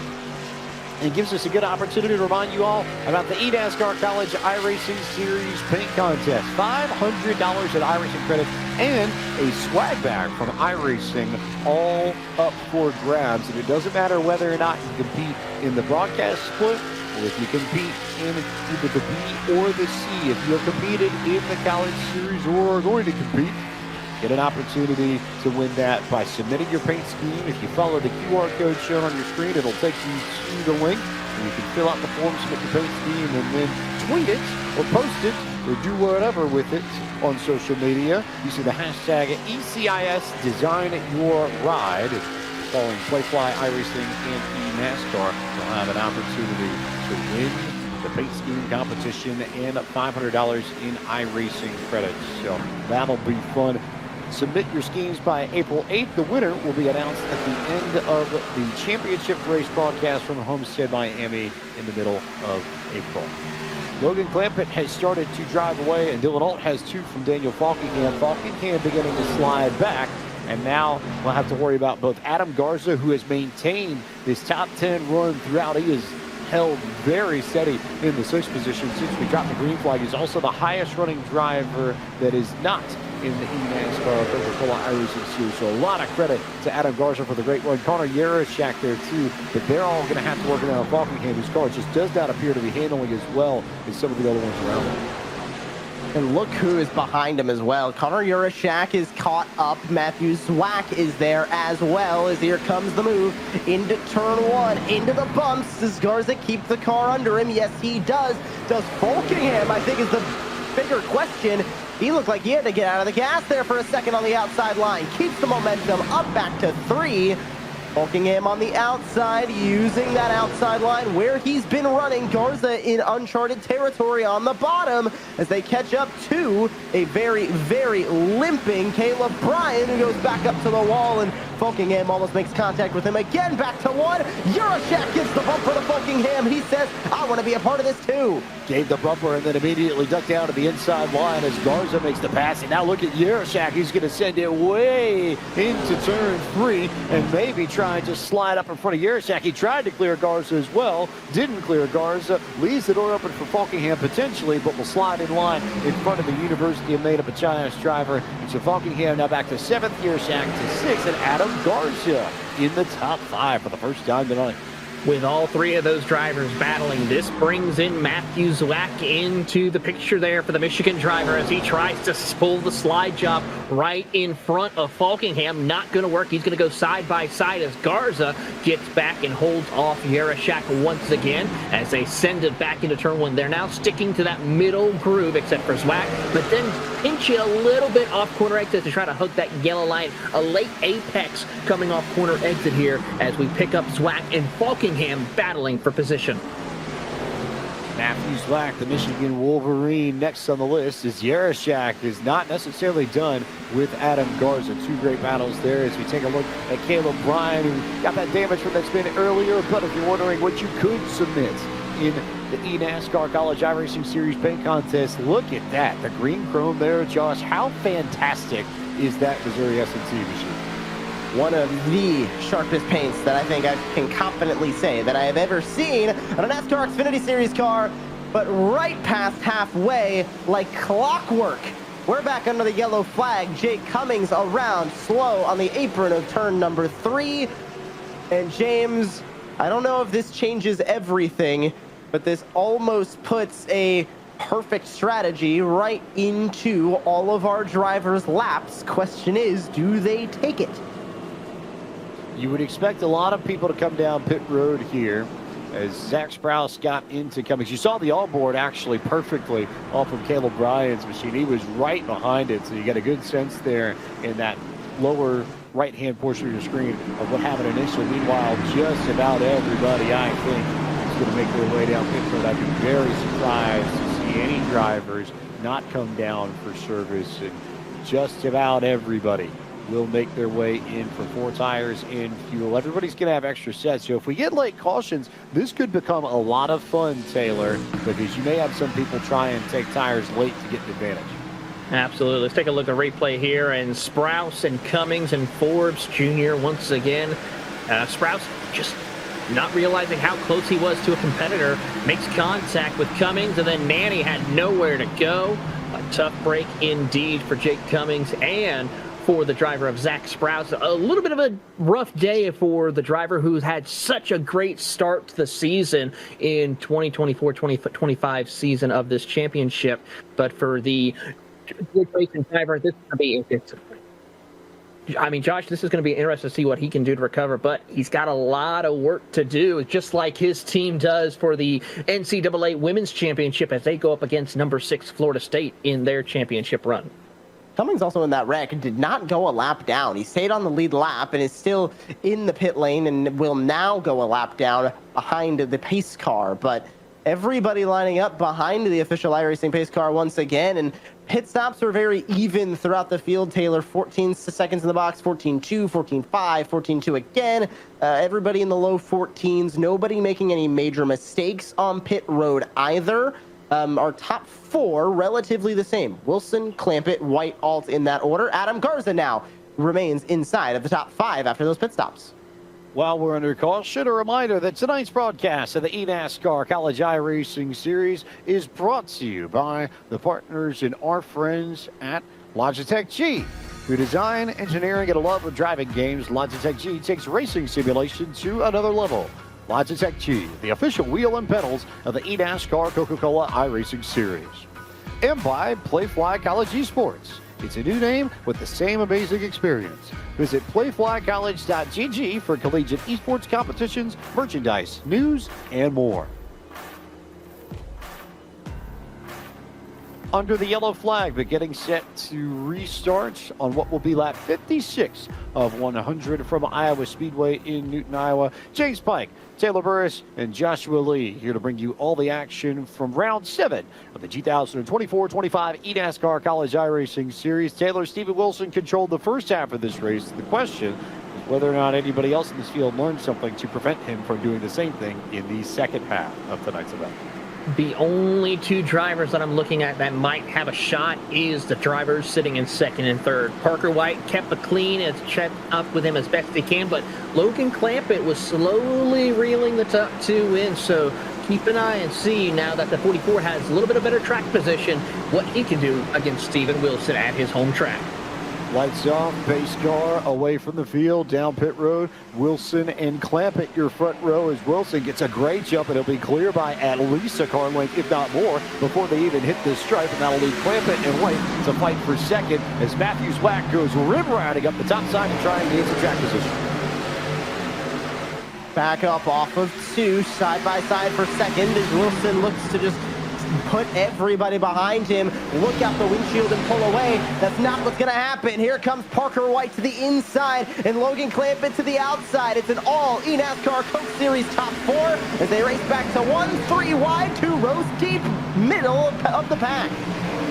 And gives us a good opportunity to remind you all about the eNASCAR College iRacing Series paint contest. $500 in iRacing credits and a swag bag from iRacing, all up for grabs. And it doesn't matter whether or not you compete in the broadcast split, or if you compete in either the B or the C. If you're competed in the College Series or are going to compete, get an opportunity to win that by submitting your paint scheme. If you follow the QR code shown on your screen, it'll take you to the link, and you can fill out the form, submit your paint scheme, and then tweet it or post it or do whatever with it on social media using the hashtag ECIS Design Your Ride. Following Playfly, iRacing, and eNASCAR, you'll have an opportunity to win the paint scheme competition and $500 in iRacing credits. So that'll be fun. Submit your schemes by April 8th. The winner will be announced at the end of the championship race broadcast from Homestead, Miami in the middle of April. Logan Clampett has started to drive away, and Dylan Alt has 2 from Daniel Falkingham. Falkingham beginning to slide back, and now we'll have to worry about both Adam Garza, who has maintained this top 10 run throughout. He is held very steady in the 6th position since we dropped the green flag. He's also the highest running driver that is not in the eNASCAR Coca-Cola iRacing Series. So a lot of credit to Adam Garza for the great run. Connor Yarashak there too, but they're all going to have to work it out. Falkingham, whose car just does not appear to be handling as well as some of the other ones around him. And look who is behind him as well. Connor Yarashak is caught up. Matthew Zwack is there as well, as here comes the move into turn 1, into the bumps. Does Garza keep the car under him? Yes, he does. Does Falkingham, I think, is the bigger question. He looked like he had to get out of the gas there for a second on the outside line. Keeps the momentum up back to 3. Falkingham on the outside, using that outside line where he's been running. Garza in uncharted territory on the bottom as they catch up to a very, very limping Caleb Bryan, who goes back up to the wall, and Falkingham almost makes contact with him again. Back to 1. Yarashak gets the bumper to Falkingham. He says, I want to be a part of this too. Gave the bumper and then immediately ducked down to the inside line as Garza makes the pass. And now look at Yarashak. He's going to send it way into turn 3 and maybe try to slide up in front of Yarashak. He tried to clear Garza as well. Didn't clear Garza. Leaves the door open for Falkingham potentially, but will slide in line in front of the University of Maine Pachanas driver. And so Falkingham now back to 7th, Yarashak to 6th, and Adam Garza in the top 5 for the first time tonight. With all 3 of those drivers battling, this brings in Matthew Zwack into the picture there for the Michigan driver as he tries to pull the slide job right in front of Falkingham. Not going to work. He's going to go side by side as Garza gets back and holds off Yarashak once again as they send it back into turn 1. They're now sticking to that middle groove except for Zwack, but then pinch it a little bit off corner exit to try to hook that yellow line. A late apex coming off corner exit here as we pick up Zwack and Falkingham battling for position. Matthew Zwack, the Michigan Wolverine, next on the list, as Yarashak is not necessarily done with Adam Garza. Two great battles there as we take a look at Caleb Bryan, who got that damage from that spin earlier. But if you're wondering what you could submit in the eNASCAR College iRacing Series paint contest, look at that. The green chrome there, Josh. How fantastic is that Missouri S&T machine? One of the sharpest paints that I think I can confidently say that I have ever seen on a NASCAR Xfinity Series car, but right past halfway, like clockwork. We're back under the yellow flag. Jake Cummings around slow on the apron of turn number 3. And James, I don't know if this changes everything, but this almost puts a perfect strategy right into all of our drivers' laps. Question is, do they take it? You would expect a lot of people to come down pit road here as Zach Sprouse got into Cummings. You saw the all-board actually perfectly off of Caleb Bryan's machine. He was right behind it, so you get a good sense there in that lower right-hand portion of your screen of what happened initially. Meanwhile, just about everybody, I think, is going to make their way down pit road. I'd be very surprised to see any drivers not come down for service, and just about everybody will make their way in for 4 tires and fuel. Everybody's going to have extra sets. So if we get late cautions, this could become a lot of fun, Taylor, because you may have some people try and take tires late to get an advantage. Absolutely. Let's take a look at replay here. And Sprouse and Cummings and Forbes Jr. once again. Sprouse just not realizing how close he was to a competitor. Makes contact with Cummings, and then Nanny had nowhere to go. A tough break indeed for Jake Cummings and for the driver of Zach Sprouse. A little bit of a rough day for the driver who's had such a great start to the season in 2024-2025 season of this championship. But for the racing driver, this is going to be, I mean, Josh, this is going to be interesting to see what he can do to recover, but he's got a lot of work to do, just like his team does for the NCAA Women's Championship as they go up against number 6 Florida State in their championship run. Cummings also in that wreck did not go a lap down. He stayed on the lead lap and is still in the pit lane and will now go a lap down behind the pace car. But everybody lining up behind the official iRacing pace car once again. And pit stops were very even throughout the field, Taylor. 14 seconds in the box, 14.2, 14.5, 14.2 again. Everybody in the low 14s. Nobody making any major mistakes on pit road either. Our top 4 relatively the same. Wilson, Clampett, White, Alt in that order. Adam Garza now remains inside of the top 5 after those pit stops. While we're under caution, a reminder that tonight's broadcast of the eNASCAR College iRacing Series is brought to you by the partners and our friends at Logitech G, who design, engineering, and a love of driving games. Logitech G takes racing simulation to another level. Logitech G, the official wheel and pedals of the eNASCAR Coca-Cola iRacing Series. And by Playfly College Esports. It's a new name with the same amazing experience. Visit playflycollege.gg for collegiate esports competitions, merchandise, news, and more. Under the yellow flag, but getting set to restart on what will be lap 56 of 100 from Iowa Speedway in Newton, Iowa. James Pike, Taylor Burris, and Joshua Lee here to bring you all the action from round 7 of the 2024-25 eNASCAR College iRacing Series. Taylor, Stephen Wilson controlled the first half of this race. The question is whether or not anybody else in this field learned something to prevent him from doing the same thing in the second half of tonight's event. The only 2 drivers that I'm looking at that might have a shot is the drivers sitting in 2nd and 3rd. Parker White kept it clean and checked up with him as best he can, but Logan Clampett was slowly reeling the top 2 in, so keep an eye and see now that the 44 has a little bit of better track position, what he can do against Stephen Wilson at his home track. Lights off, pace car away from the field, down pit road. Wilson and Clampett your front row as Wilson gets a great jump, and it'll be clear by at least a car length, if not more, before they even hit this stripe. And that'll leave Clampett and White to fight for second as Matthew Zwack goes rim riding up the top side and trying to get some track position. Back up off of 2, side by side for second as Wilson looks to just put everybody behind him, look out the windshield and pull away. That's not what's going to happen. Here comes Parker White to the inside and Logan Clampett to the outside. It's an all eNASCAR Coke Series top 4 as they race back to 3 wide, 2 rows deep, middle of the pack.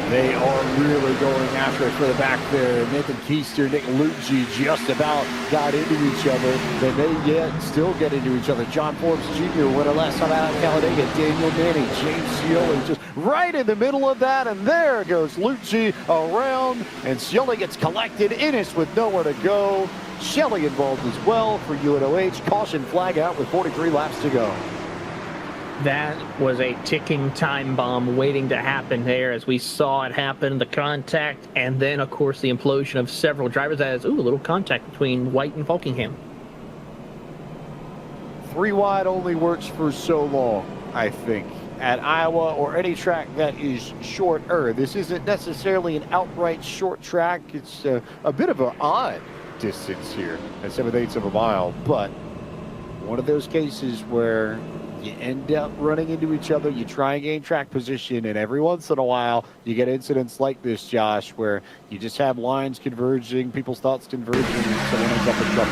They are really going after it for the back there. Nathan Keister, Nick Lucci just about got into each other. Then they yet still get into each other. John Forbes Jr. winner last time out at Talladega. Daniel Manning, James Scioli just right in the middle of that. And there goes Lucci around. And Scioli gets collected. Innes with nowhere to go. Shelley involved as well for UNOH. Caution flag out with 43 laps to go. That was a ticking time bomb waiting to happen there as we saw it happen, the contact, and then, of course, the implosion of several drivers as, a little contact between White and Falkingham. 3 wide only works for so long, I think, at Iowa or any track that is shorter. This isn't necessarily an outright short track. It's a bit of an odd distance here at 7/8 of a mile, but one of those cases where you end up running into each other, you try and gain track position, and every once in a while you get incidents like this, Josh, where you just have lines converging, people's thoughts converging, and someone ends up in trouble.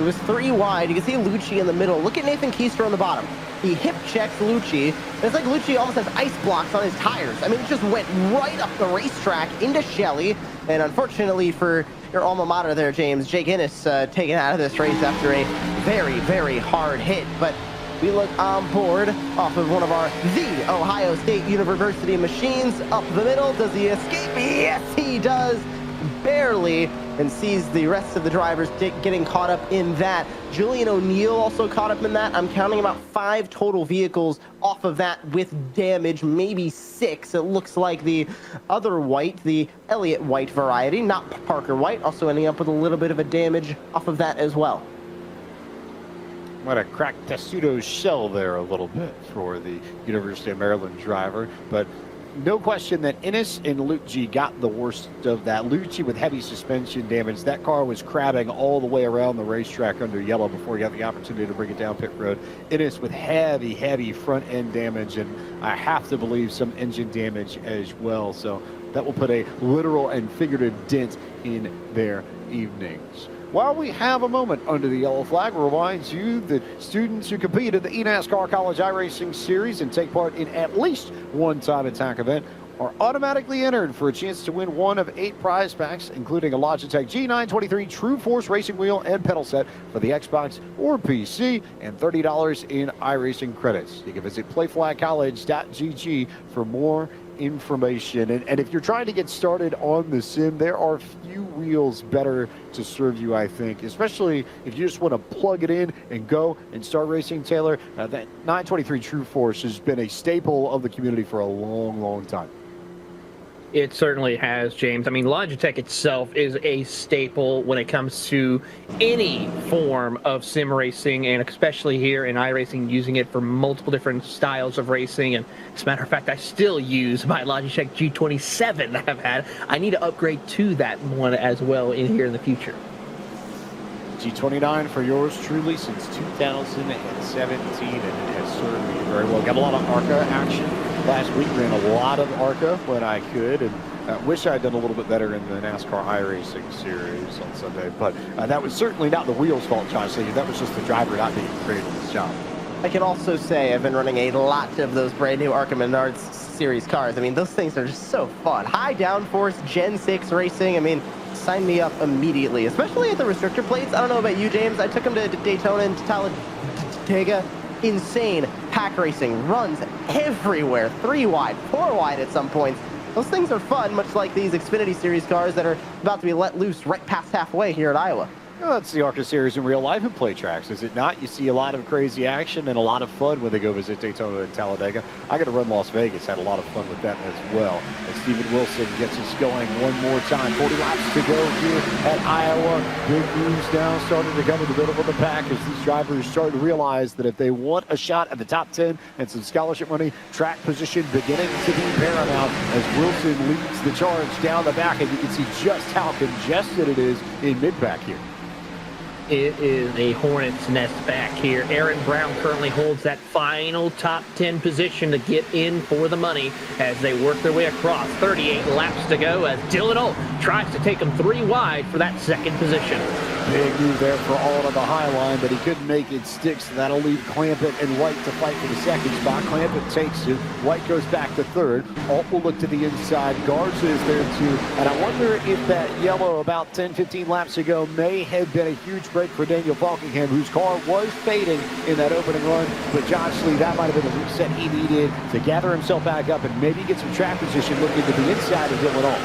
It was 3 wide. You can see Lucci in the middle. Look at Nathan Keister on the bottom. He hip checks Lucci. It's like Lucci almost has ice blocks on his tires. I mean, it just went right up the racetrack into Shelley. And unfortunately for your alma mater there, James, Jake Innes taken out of this race after a very, very hard hit. But we look on board off of one of the Ohio State University machines. Up the middle, does he escape? Yes, he does. Barely, and sees the rest of the drivers getting caught up in that. Julian O'Neill also caught up in that. I'm counting about 5 total vehicles off of that with damage, maybe 6. It looks like the other White, the Elliott White variety, not Parker White, also ending up with a little bit of a damage off of that as well. Might have cracked Testudo's shell there a little bit for the University of Maryland driver, but no question that Innes and Lucci got the worst of that. Lucci with heavy suspension damage. That car was crabbing all the way around the racetrack under yellow before he got the opportunity to bring it down pit road. Innes with heavy, heavy front end damage, and I have to believe some engine damage as well. So that will put a literal and figurative dent in their evenings. While we have a moment under the yellow flag, reminds you that students who compete in the eNASCAR College iRacing Series and take part in at least one time attack event are automatically entered for a chance to win one of 8 prize packs, including a Logitech G923 True Force racing wheel and pedal set for the Xbox or PC, and $30 in iRacing credits. You can visit playflycollege.gg for more information. And if you're trying to get started on the sim, there are few wheels better to serve you, I think, especially if you just want to plug it in and go and start racing. Taylor, that 923 True Force has been a staple of the community for a long, long time. It certainly has, James. I mean, Logitech itself is a staple when it comes to any form of sim racing, and especially here in iRacing, using it for multiple different styles of racing. And as a matter of fact, I still use my Logitech G27 that I've had. I need to upgrade to that one as well in here in the future. G29 for yours truly since 2017, and it has served me very well. Got a lot of ARCA action last week. Ran a lot of ARCA when I could, and wish I'd done a little bit better in the NASCAR iRacing series on Sunday. But that was certainly not the wheels' fault, Josh. That was just the driver not being great at his job. I can also say I've been running a lot of those brand new ARCA Menards series cars. I mean, those things are just so fun. High downforce Gen 6 racing. I mean, sign me up immediately, especially at the restrictor plates. I don't know about you, James. I took them to Daytona and to Talladega. Insane pack racing, runs everywhere, 3 wide, 4 wide at some points. Those things are fun, much like these Xfinity Series cars that are about to be let loose right past halfway here at Iowa. Well, that's the ARCA series in real life and play tracks, is it not? You see a lot of crazy action and a lot of fun when they go visit Daytona and Talladega. I got to run Las Vegas, had a lot of fun with that as well. And Steven Wilson gets us going one more time. 40 laps to go here at Iowa. Big moves now starting to come in the middle of the pack as these drivers start to realize that if they want a shot at the top 10 and some scholarship money, track position beginning to be paramount as Wilson leads the charge down the back, and you can see just how congested it is in mid-pack here. it is a hornet's nest back here. Aaron Brown currently holds that final top 10 position to get in for the money as they work their way across. 38 laps to go as Dylan Holt tries to take them 3 wide for that second position. Big move there for Alt on the high line, but he couldn't make it stick, so that'll leave Clampett and White to fight for the second spot. Clampett takes it. White goes back to third. Alt will look to the inside. Garza is there too. And I wonder if that yellow about 10, 15 laps ago may have been a huge break for Daniel Falkingham, whose car was fading in that opening run. But Josh Lee, that might have been the reset he needed to gather himself back up and maybe get some track position looking to the inside of Dylan Alt.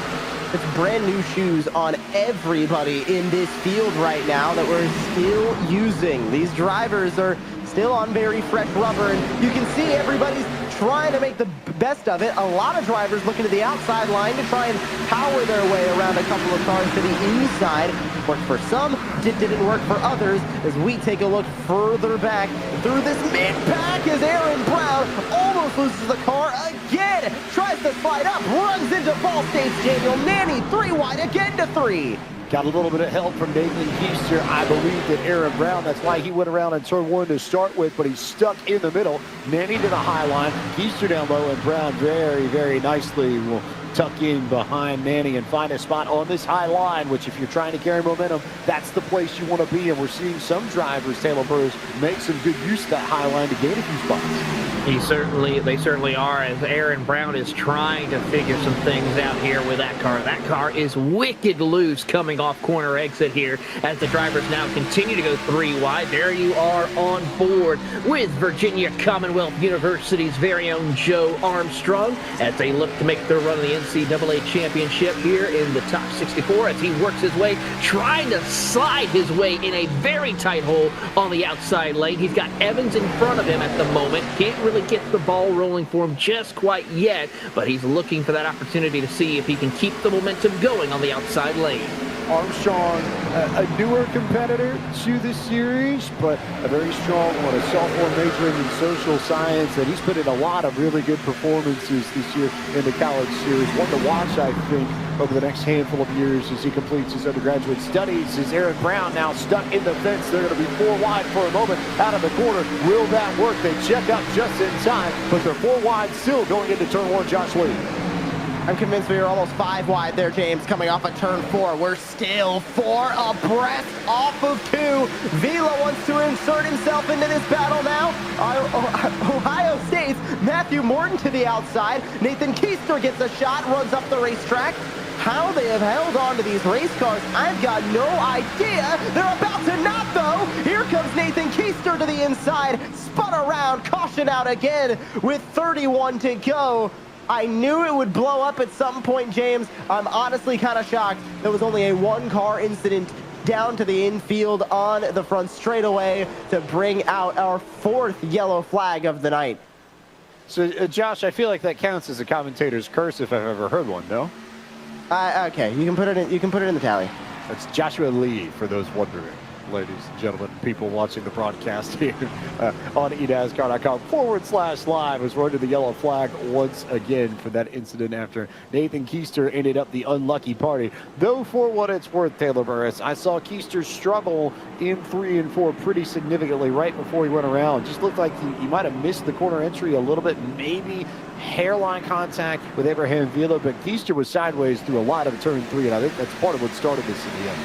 It's brand new shoes on everybody in this field right now that we're still using. These drivers are still on very fresh rubber, and you can see everybody's trying to make the best of it. A lot of drivers looking to the outside line to try and power their way around a couple of cars to the inside. Worked for some, didn't work for others, as we take a look further back through this mid-pack as Aaron Brown almost loses the car again. Tries to slide up, runs into Ball State's Daniel Nanny, 3 wide again to 3. Got a little bit of help from Nathan Keister. I believe that Aaron Brown, that's why he went around in turn 1 to start with, but he's stuck in the middle. Nanny to the high line, Keister down low, and Brown very, very nicely will tuck in behind Nanny and find a spot on this high line, which if you're trying to carry momentum, that's the place you want to be. And we're seeing some drivers, Taylor Burris, make some good use of that high line to gain a few spots. They certainly are, as Aaron Brown is trying to figure some things out here with that car. That car is wicked loose coming off corner exit here as the drivers now continue to go 3 wide. There you are on board with Virginia Commonwealth University's very own Joe Armstrong as they look to make their run of the NCAA championship here in the top 64 as he works his way, trying to slide his way in a very tight hole on the outside lane. He's got Evans in front of him at the moment. Can't really get the ball rolling for him just quite yet, but he's looking for that opportunity to see if he can keep the momentum going on the outside lane. Armstrong, a newer competitor to this series, but a very strong one, a sophomore majoring in social science, and he's put in a lot of really good performances this year in the college series. One to watch, I think, over the next handful of years as he completes his undergraduate studies. Is Aaron Brown now stuck in the fence? They're going to be 4 wide for a moment out of the corner. Will that work? They check up just in time, but they're 4 wide still going into turn 1, Josh Lee. I'm convinced we were almost 5 wide there, James, coming off of turn 4. We're still 4 abreast off of 2. Vila wants to insert himself into this battle now. Ohio State's Matthew Morton to the outside. Nathan Keister gets a shot, runs up the racetrack. How they have held on to these race cars, I've got no idea. They're about to not, though. Here comes Nathan Keister to the inside. Spun around, caution out again with 31 to go. I knew it would blow up at some point, James. I'm honestly kind of shocked there was only a 1-car incident down to the infield on the front straightaway to bring out our 4th yellow flag of the night. So, Josh, I feel like that counts as a commentator's curse if I've ever heard one, no? Okay, you can put it in. You can put it in the tally. That's Joshua Lee, for those wondering, ladies and gentlemen, people watching the broadcast here on eNASCAR.com/live as we're under the yellow flag once again for that incident after Nathan Keister ended up the unlucky party. Though for what it's worth, Taylor Burris, I saw Keister struggle in 3 and 4 pretty significantly right before he went around. Just looked like he might have missed the corner entry a little bit, maybe hairline contact with Abraham Vila, but Keister was sideways through a lot of turn 3, and I think that's part of what started this in the end.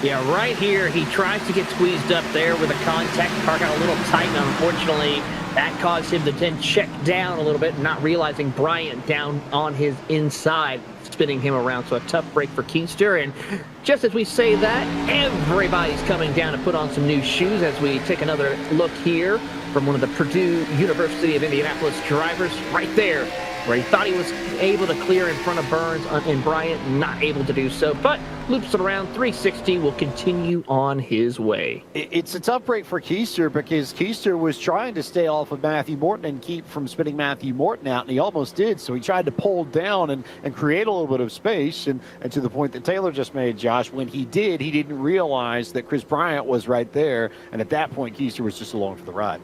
Yeah, right here, he tries to get squeezed up there with a contact. Car got a little tight, and unfortunately, that caused him to then check down a little bit, not realizing Bryant down on his inside, spinning him around. So a tough break for Keister. And just as we say that, everybody's coming down to put on some new shoes as we take another look here from one of the Purdue University of Indianapolis drivers right there, where he thought he was able to clear in front of Burns and Bryant, not able to do so, but loops it around 360, will continue on his way. It's a tough break for Keister because Keister was trying to stay off of Matthew Morton and keep from spinning Matthew Morton out, and he almost did, so he tried to pull down and create a little bit of space, and to the point that Taylor just made, Josh, when he did, he didn't realize that Chris Bryant was right there, and at that point, Keister was just along for the ride.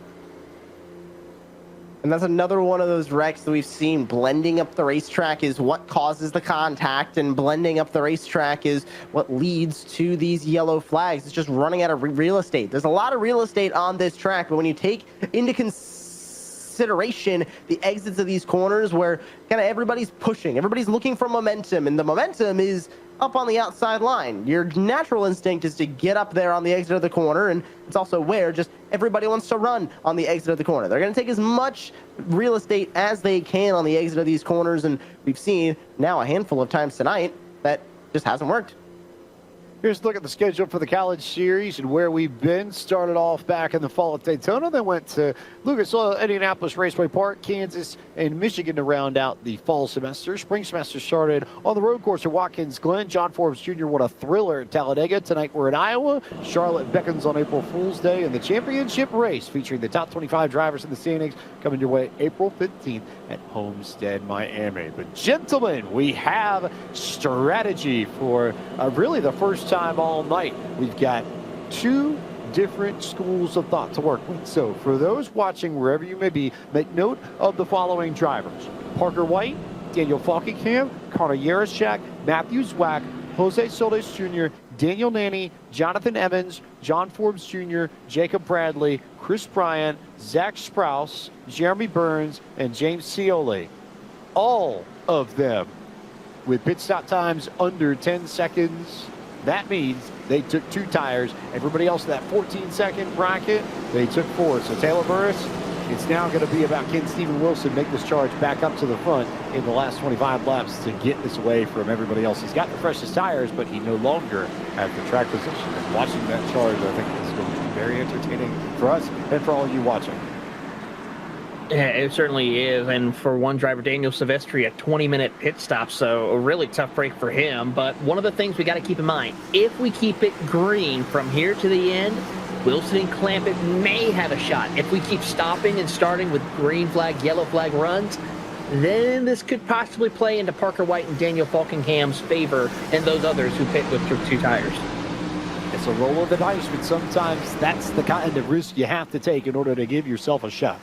And that's another one of those wrecks that we've seen. Blending up the racetrack is what causes the contact, and blending up the racetrack is what leads to these yellow flags. It's just running out of real estate. There's a lot of real estate on this track, but when you take into consideration the exits of these corners where kind of everybody's pushing, everybody's looking for momentum, and the momentum is up on the outside line. Your natural instinct is to get up there on the exit of the corner, and it's also where just everybody wants to run on the exit of the corner. They're going to take as much real estate as they can on the exit of these corners, and we've seen now a handful of times tonight that just hasn't worked. Here's a look at the schedule for the College Series and where we've been. Started off back in the fall at Daytona, then went to Lucas Oil, Indianapolis Raceway Park, Kansas, and Michigan to round out the fall semester. Spring semester started on the road course at Watkins Glen. John Forbes Jr. won a thriller at Talladega. Tonight we're in Iowa. Charlotte beckons on April Fool's Day, and the championship race featuring the top 25 drivers in the standings coming your way April 15th at Homestead, Miami. But gentlemen, we have strategy for really the first time all night. We've got two different schools of thought to work with. So for those watching wherever you may be, make note of the following drivers: Parker White, Daniel Falkenham, Connor Yarashak, Matthew Zwack, Jose Solis Jr., Daniel Nanny, Jonathan Evans, John Forbes Jr., Jacob Bradley, Chris Bryant, Zach Sprouse, Jeremy Burns, and James Scioli. All of them with pit stop times under 10 seconds. That means they took 2 tires. Everybody else in that 14-second bracket, they took 4. So Taylor Burris, it's now going to be about can Steven Wilson make this charge back up to the front in the last 25 laps to get this away from everybody else. He's got the freshest tires, but he no longer has the track position. And watching that charge, I think is going to be very entertaining for us and for all you watching. Yeah, it certainly is. And for one driver, Daniel Silvestri, a 20-minute pit stop, so a really tough break for him. But one of the things we got to keep in mind, if we keep it green from here to the end, Wilson and Clampett may have a shot. If we keep stopping and starting with green flag, yellow flag runs, then this could possibly play into Parker White and Daniel Falkingham's favor and those others who pit with 2 tires. It's a roll of the dice, but sometimes that's the kind of risk you have to take in order to give yourself a shot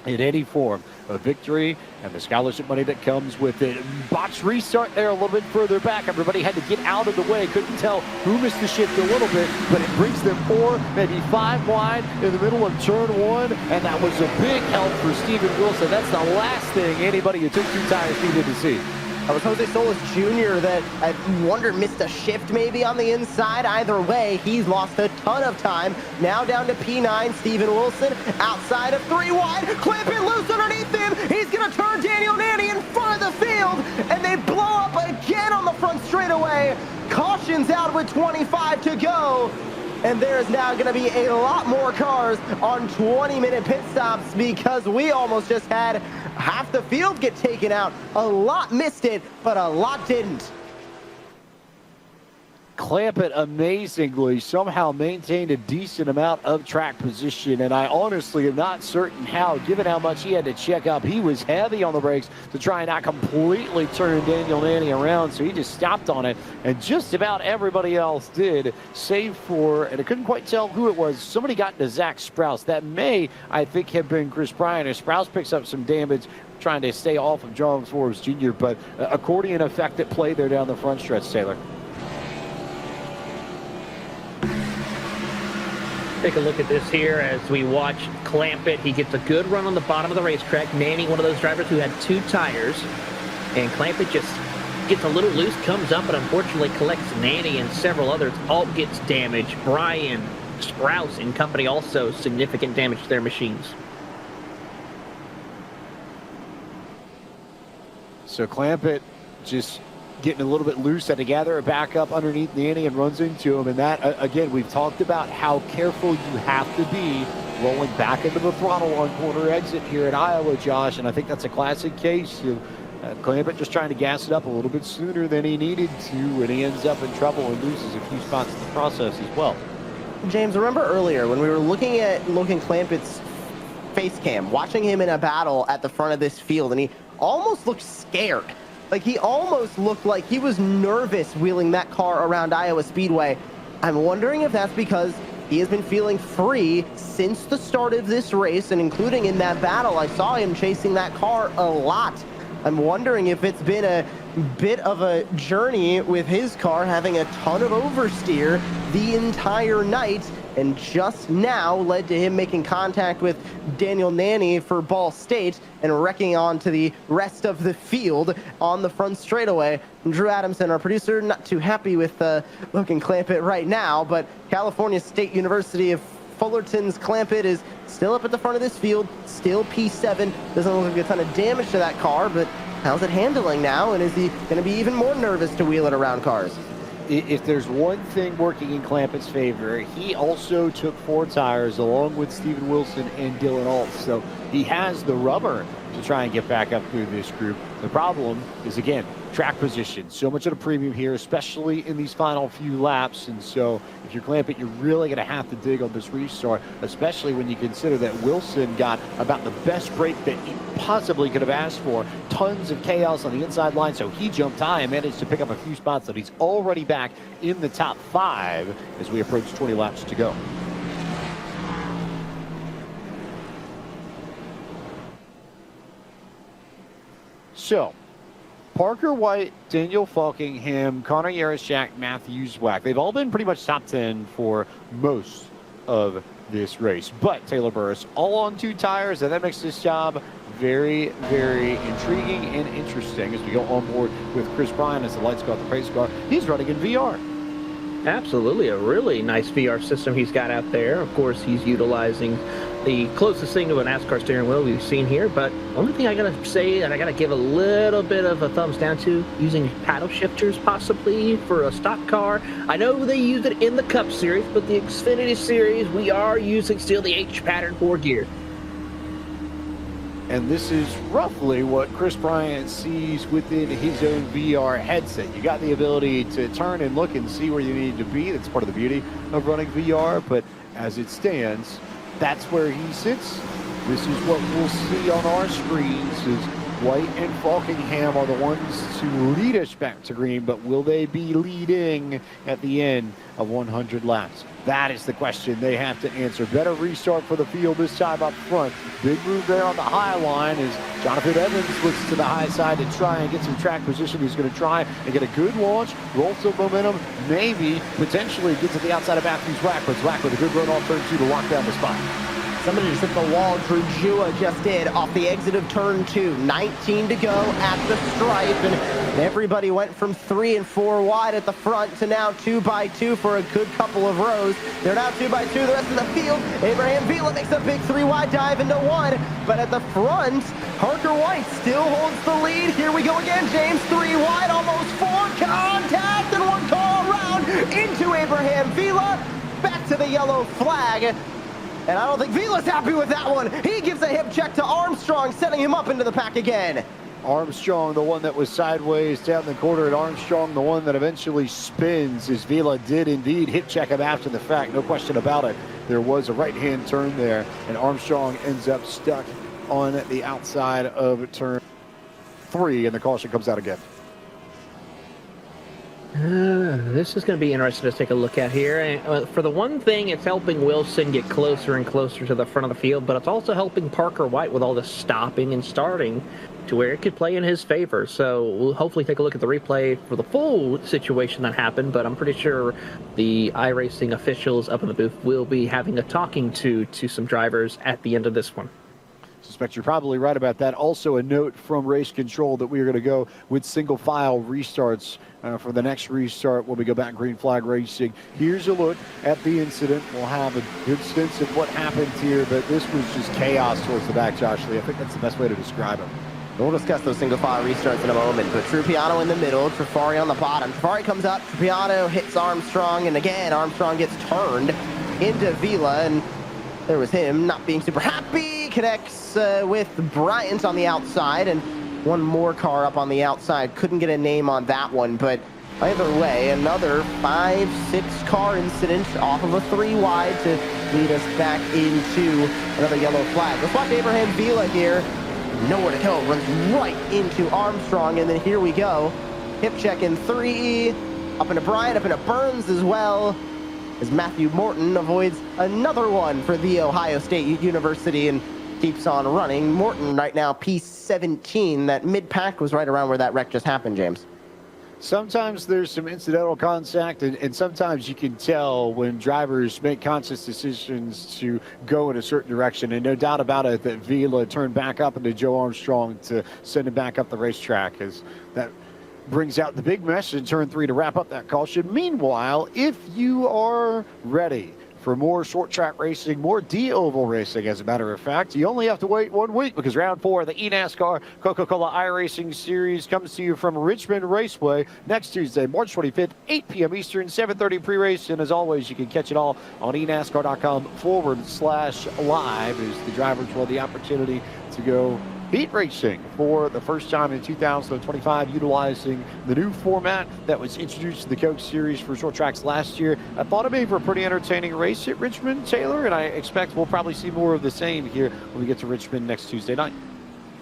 in any form of victory and the scholarship money that comes with it. Botch restart there a little bit further back. Everybody had to get out of the way. Couldn't tell who missed the shift a little bit, but it brings them 4, maybe 5 wide in the middle of turn 1, and that was a big help for Steven Wilson. That's the last thing anybody who took 2 tires needed to see. That was Jose Solis Jr. that I wonder missed a shift maybe on the inside. Either way, he's lost a ton of time. Now down to P9, Steven Wilson outside of 3 wide. Clampett loose underneath him. He's going to turn Daniel Nanny in front of the field, and they blow up again on the front straightaway. Caution's out with 25 to go. And there's now going to be a lot more cars on 20-minute pit stops because we almost just had half the field get taken out. A lot missed it, but a lot didn't. Clampett amazingly somehow maintained a decent amount of track position, and I honestly am not certain how, given how much he had to check up. He was heavy on the brakes to try and not completely turn Daniel Nanny around, so he just stopped on it, and just about everybody else did, save for, and I couldn't quite tell who it was, somebody got into Zach Sprouse. That may, I think, have been Chris Bryant, as Sprouse picks up some damage trying to stay off of John Forbes Jr., but accordion effect at play there down the front stretch, Taylor. Take a look at this here as we watch Clampett. He gets a good run on the bottom of the racetrack. Nanny, one of those drivers who had 2 tires. And Clampett just gets a little loose, comes up, but unfortunately collects Nanny and several others. Alt gets damaged. Brian, Sprouse and company also significant damage to their machines. So Clampett just getting a little bit loose, had to gather it back up underneath Nanny and runs into him. And that, again, we've talked about how careful you have to be rolling back into the throttle on corner exit here in Iowa, Josh. And I think that's a classic case. Clampett just trying to gas it up a little bit sooner than he needed to, and he ends up in trouble and loses a few spots in the process as well. James, remember earlier when we were looking at Clampett's face cam, watching him in a battle at the front of this field, and he almost looked scared. Like, he almost looked like he was nervous wheeling that car around Iowa Speedway. I'm wondering if that's because he has been feeling free since the start of this race, and including in that battle, I saw him chasing that car a lot. I'm wondering if it's been a bit of a journey with his car having a ton of oversteer the entire night, and just now led to him making contact with Daniel Nanny for Ball State and wrecking onto the rest of the field on the front straightaway. Drew Adamson, our producer, not too happy with Logan Clampett right now, but California State University of Fullerton's Clampett is still up at the front of this field, still P7. Doesn't look like a ton of damage to that car, but how's it handling now? And is he going to be even more nervous to wheel it around cars? If there's one thing working in Clampett's favor, he also took 4 tires along with Steven Wilson and Dylan Alt. So he has the rubber to try and get back up through this group. The problem is, again, track position. So much at a premium here, especially in these final few laps. And so if you're Clampett, you're really going to have to dig on this restart, especially when you consider that Wilson got about the best break that he possibly could have asked for. Tons of chaos on the inside line, so he jumped high and managed to pick up a few spots that he's already back in the top 5 as we approach 20 laps to go. So, Parker White, Daniel Falkingham, Connor Yarishak, Matthew Zwack. They've all been pretty much top 10 for most of this race. But Taylor Burris, all on 2 tires, and that makes this job very, very intriguing and interesting as we go on board with Chris Bryan as the lights go out the pace car. He's running in VR. Absolutely, a really nice VR system he's got out there. Of course, he's utilizing the closest thing to a NASCAR steering wheel we've seen here, but only thing I gotta say, and I gotta give a little bit of a thumbs down to, using paddle shifters possibly for a stock car. I know they use it in the Cup Series, but the Xfinity Series, we are using still the H pattern 4 gear. And this is roughly what Chris Bryant sees within his own VR headset. You got the ability to turn and look and see where you need to be. That's part of the beauty of running VR, but as it stands, that's where he sits. This is what we'll see on our screens as White and Falkingham are the ones to lead us back to green, but will they be leading at the end of 100 laps? That is the question they have to answer. Better restart for the field this time up front. Big move there on the high line as Jonathan Evans looks to the high side to try and get some track position. He's going to try and get a good launch, roll some momentum, maybe, potentially get to the outside of Matthew Zwack, but Zwack with a good run off turn 2 to lock down the spot. Somebody just hit the wall. Drew Jua just did off the exit of turn 2. 19 to go at the stripe, and everybody went from 3 and 4 wide at the front to now 2 by 2 for a good couple of rows. They're now 2 by 2 the rest of the field. Abraham Vila makes a big 3 wide dive into 1, but at the front, Parker White still holds the lead. Here we go again, James. 3 wide, almost 4, contact, and 1 car around into Abraham Vila. Back to the yellow flag. And I don't think Vila's happy with that one. He gives a hip check to Armstrong, setting him up into the pack again. Armstrong, the one that was sideways down the corner, and Armstrong, the one that eventually spins, as Vila did indeed hip check him after the fact. No question about it. There was a right-hand turn there, and Armstrong ends up stuck on the outside of turn 3, and the caution comes out again. This is going to be interesting to take a look at here. For the one thing, it's helping Wilson get closer and closer to the front of the field, but it's also helping Parker White with all the stopping and starting to where it could play in his favor. So we'll hopefully take a look at the replay for the full situation that happened, but I'm pretty sure the iRacing officials up in the booth will be having a talking to some drivers at the end of this one. Suspect you're probably right about that. Also a note from race control that we are going to go with single file restarts for the next restart when we go back green flag racing. Here's a look at the incident. We'll have a good sense of what happened here, but this was just chaos towards the back, Josh Lee. I think that's the best way to describe it. We'll discuss those single file restarts in a moment, but Trupiano in the middle, Trifari on the bottom. Trifari comes up, Trupiano hits Armstrong, and again, Armstrong gets turned into Vila, and there was him not being super happy. Connects with Bryant on the outside, and one more car up on the outside. Couldn't get a name on that one, but either way, another 5-6 car incident off of a 3 wide to lead us back into another yellow flag. Let's watch Abraham Vila here. Nowhere to go, runs right into Armstrong, and then here we go. Hip check in 3, up into Bryant, up into Burns as well. as Matthew Morton avoids another one for the Ohio State University and keeps on running. Morton right now P17. That mid-pack was right around where that wreck just happened, James. Sometimes there's some incidental contact, and sometimes you can tell when drivers make conscious decisions to go in a certain direction. And no doubt about it that Vila turned back up into Joe Armstrong to send him back up the racetrack, as that brings out the big mess in turn 3 to wrap up that caution. Meanwhile, if you are ready for more short track racing, more D-oval racing, as a matter of fact, you only have to wait 1 week, because round 4 of the eNASCAR Coca-Cola iRacing Series comes to you from Richmond Raceway next Tuesday, March 25th, 8 p.m. Eastern, 7:30 pre-race. And as always, you can catch it all on eNASCAR.com/live, as the drivers will have the opportunity to go heat racing for the first time in 2025, utilizing the new format that was introduced to the Coke Series for short tracks last year. I thought it made for a pretty entertaining race at Richmond, Taylor, and I expect we'll probably see more of the same here when we get to Richmond next Tuesday night.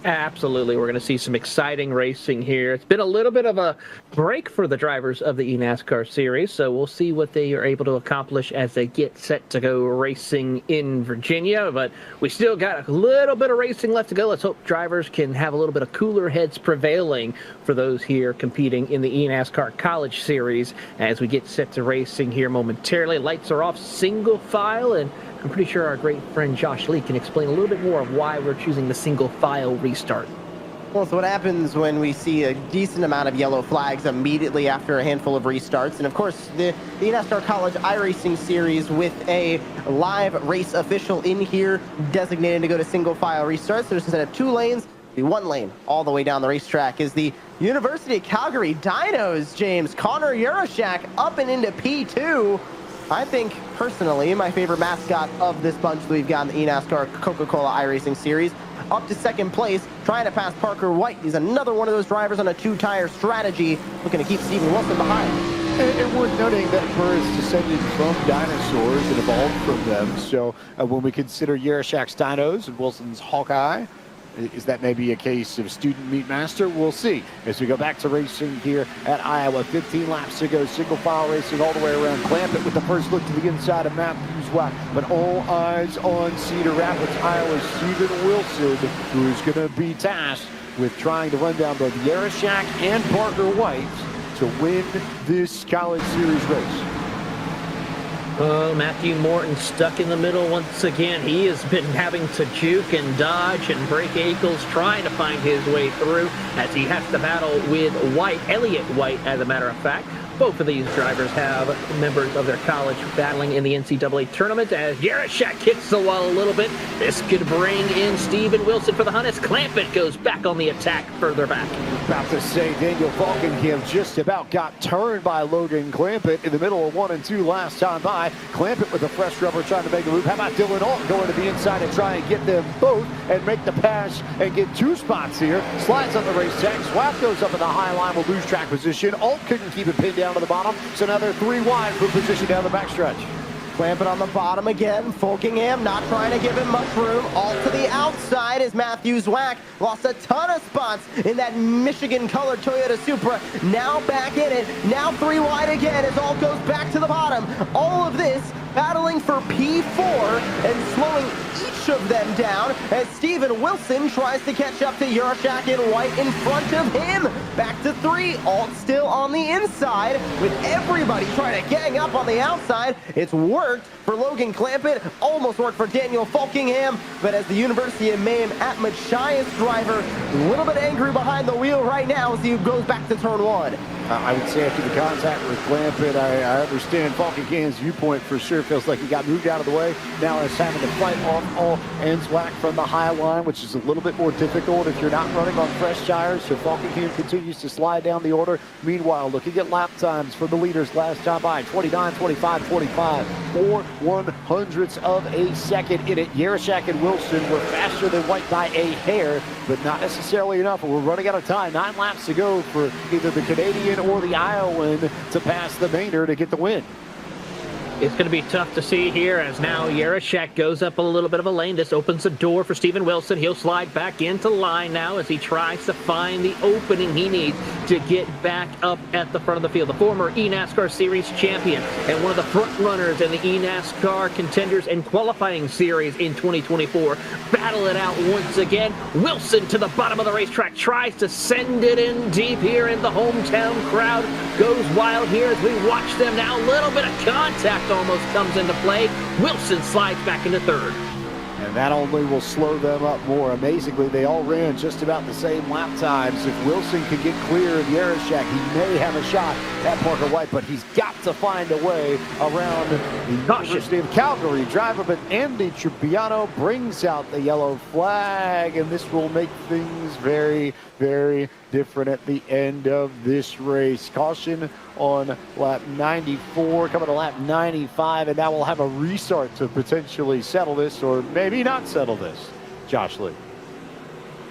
Absolutely. We're going to see some exciting racing here. It's been a little bit of a break for the drivers of the eNASCAR series, so we'll see what they are able to accomplish as they get set to go racing in Virginia. But we still got a little bit of racing left to go. Let's hope drivers can have a little bit of cooler heads prevailing for those here competing in the eNASCAR College Series as we get set to racing here momentarily. Lights are off, single file, and I'm pretty sure our great friend Josh Lee can explain a little bit more of why we're choosing the single file restart. Well, so what happens when we see a decent amount of yellow flags immediately after a handful of restarts? And of course, the eNASCAR College iRacing Series with a live race official in here designated to go to single file restarts. So instead of 2 lanes, the 1 lane all the way down the racetrack is the University of Calgary Dinos, James. Connor Yurashak up and into P2. I think, personally, my favorite mascot of this bunch that we've got in the eNASCAR Coca-Cola iRacing Series. Up to second place, trying to pass Parker White. He's another one of those drivers on a 2-tire strategy, looking to keep Steven Wilson behind. And worth noting that Burr is descended from dinosaurs and evolved from them. So when we consider Yarashak's Dinos and Wilson's Hawkeye, is that maybe a case of student meet master? We'll see as we go back to racing here at Iowa. 15 laps to go, single file racing all the way around. Clampett with the first look to the inside of Matthews Wack, but all eyes on Cedar Rapids, Iowa's Steven Wilson, who is going to be tasked with trying to run down both Yarashak and Parker White to win this College Series race. Oh, Matthew Morton stuck in the middle once again. He has been having to juke and dodge and break ankles trying to find his way through as he has to battle with White, Elliott White, as a matter of fact. Both of these drivers have members of their college battling in the NCAA tournament as Yarashak hits the wall a little bit. This could bring in Steven Wilson for the hunt as Clampett goes back on the attack further back. About to say Daniel Falkenham just about got turned by Logan Clampett in the middle of 1 and 2 last time by. Clampett with a fresh rubber trying to make a move. How about Dylan Alt going to the inside and try and get them both and make the pass and get 2 spots here. Slides on the racetrack. Swaff goes up in the high line, will lose track position. Alt couldn't keep it pinned down to the bottom, so now they're 3 wide for position down the backstretch. Clampett on the bottom again. Falkingham not trying to give him much room. All to the outside as Matthews Wack lost a ton of spots in that Michigan-colored Toyota Supra. Now back in it. Now 3 wide again as Alt goes back to the bottom. All of this battling for P4 and slowing each of them down as Steven Wilson tries to catch up to Yarashak and White in front of him. Back to 3. Alt still on the inside with everybody trying to gang up on the outside. It's worked for Logan Clampett, almost worked for Daniel Falkingham, but as the University of Maine at Machias driver, a little bit angry behind the wheel right now as he goes back to turn 1. I would say after the contact with Clampett, I understand Falkingham's viewpoint for sure. Feels like he got moved out of the way. Now it's having to fight off all ends whack from the high line, which is a little bit more difficult if you're not running on fresh tires. So Falkingham continues to slide down the order. Meanwhile, looking at lap times for the leaders last time by 29, 25, 45. 4/100ths of a second in it. Yarashak and Wilson were faster than White by a hair, but not necessarily enough. We're running out of time. 9 laps to go for either the Canadian or the Iowan to pass the Mainer to get the win. It's going to be tough to see here as now Yarashek goes up a little bit of a lane. This opens the door for Steven Wilson. He'll slide back into line now as he tries to find the opening he needs to get back up at the front of the field. The former eNASCAR Series champion and one of the front runners in the eNASCAR Contenders and Qualifying Series in 2024. Battle it out once again. Wilson to the bottom of the racetrack tries to send it in deep here, and the hometown crowd goes wild here as we watch them now. A little bit of contact almost comes into play. Wilson slides back into third. And that only will slow them up more. Amazingly, they all ran just about the same lap times. If Wilson can get clear of Yarashek, he may have a shot at Parker White, but he's got to find a way around the University of Calgary driver. But Andy Trupiano brings out the yellow flag, and this will make things very, very different at the end of this race. Caution on lap 94, coming to lap 95, and now we'll have a restart to potentially settle this, or maybe not settle this. Josh Lee.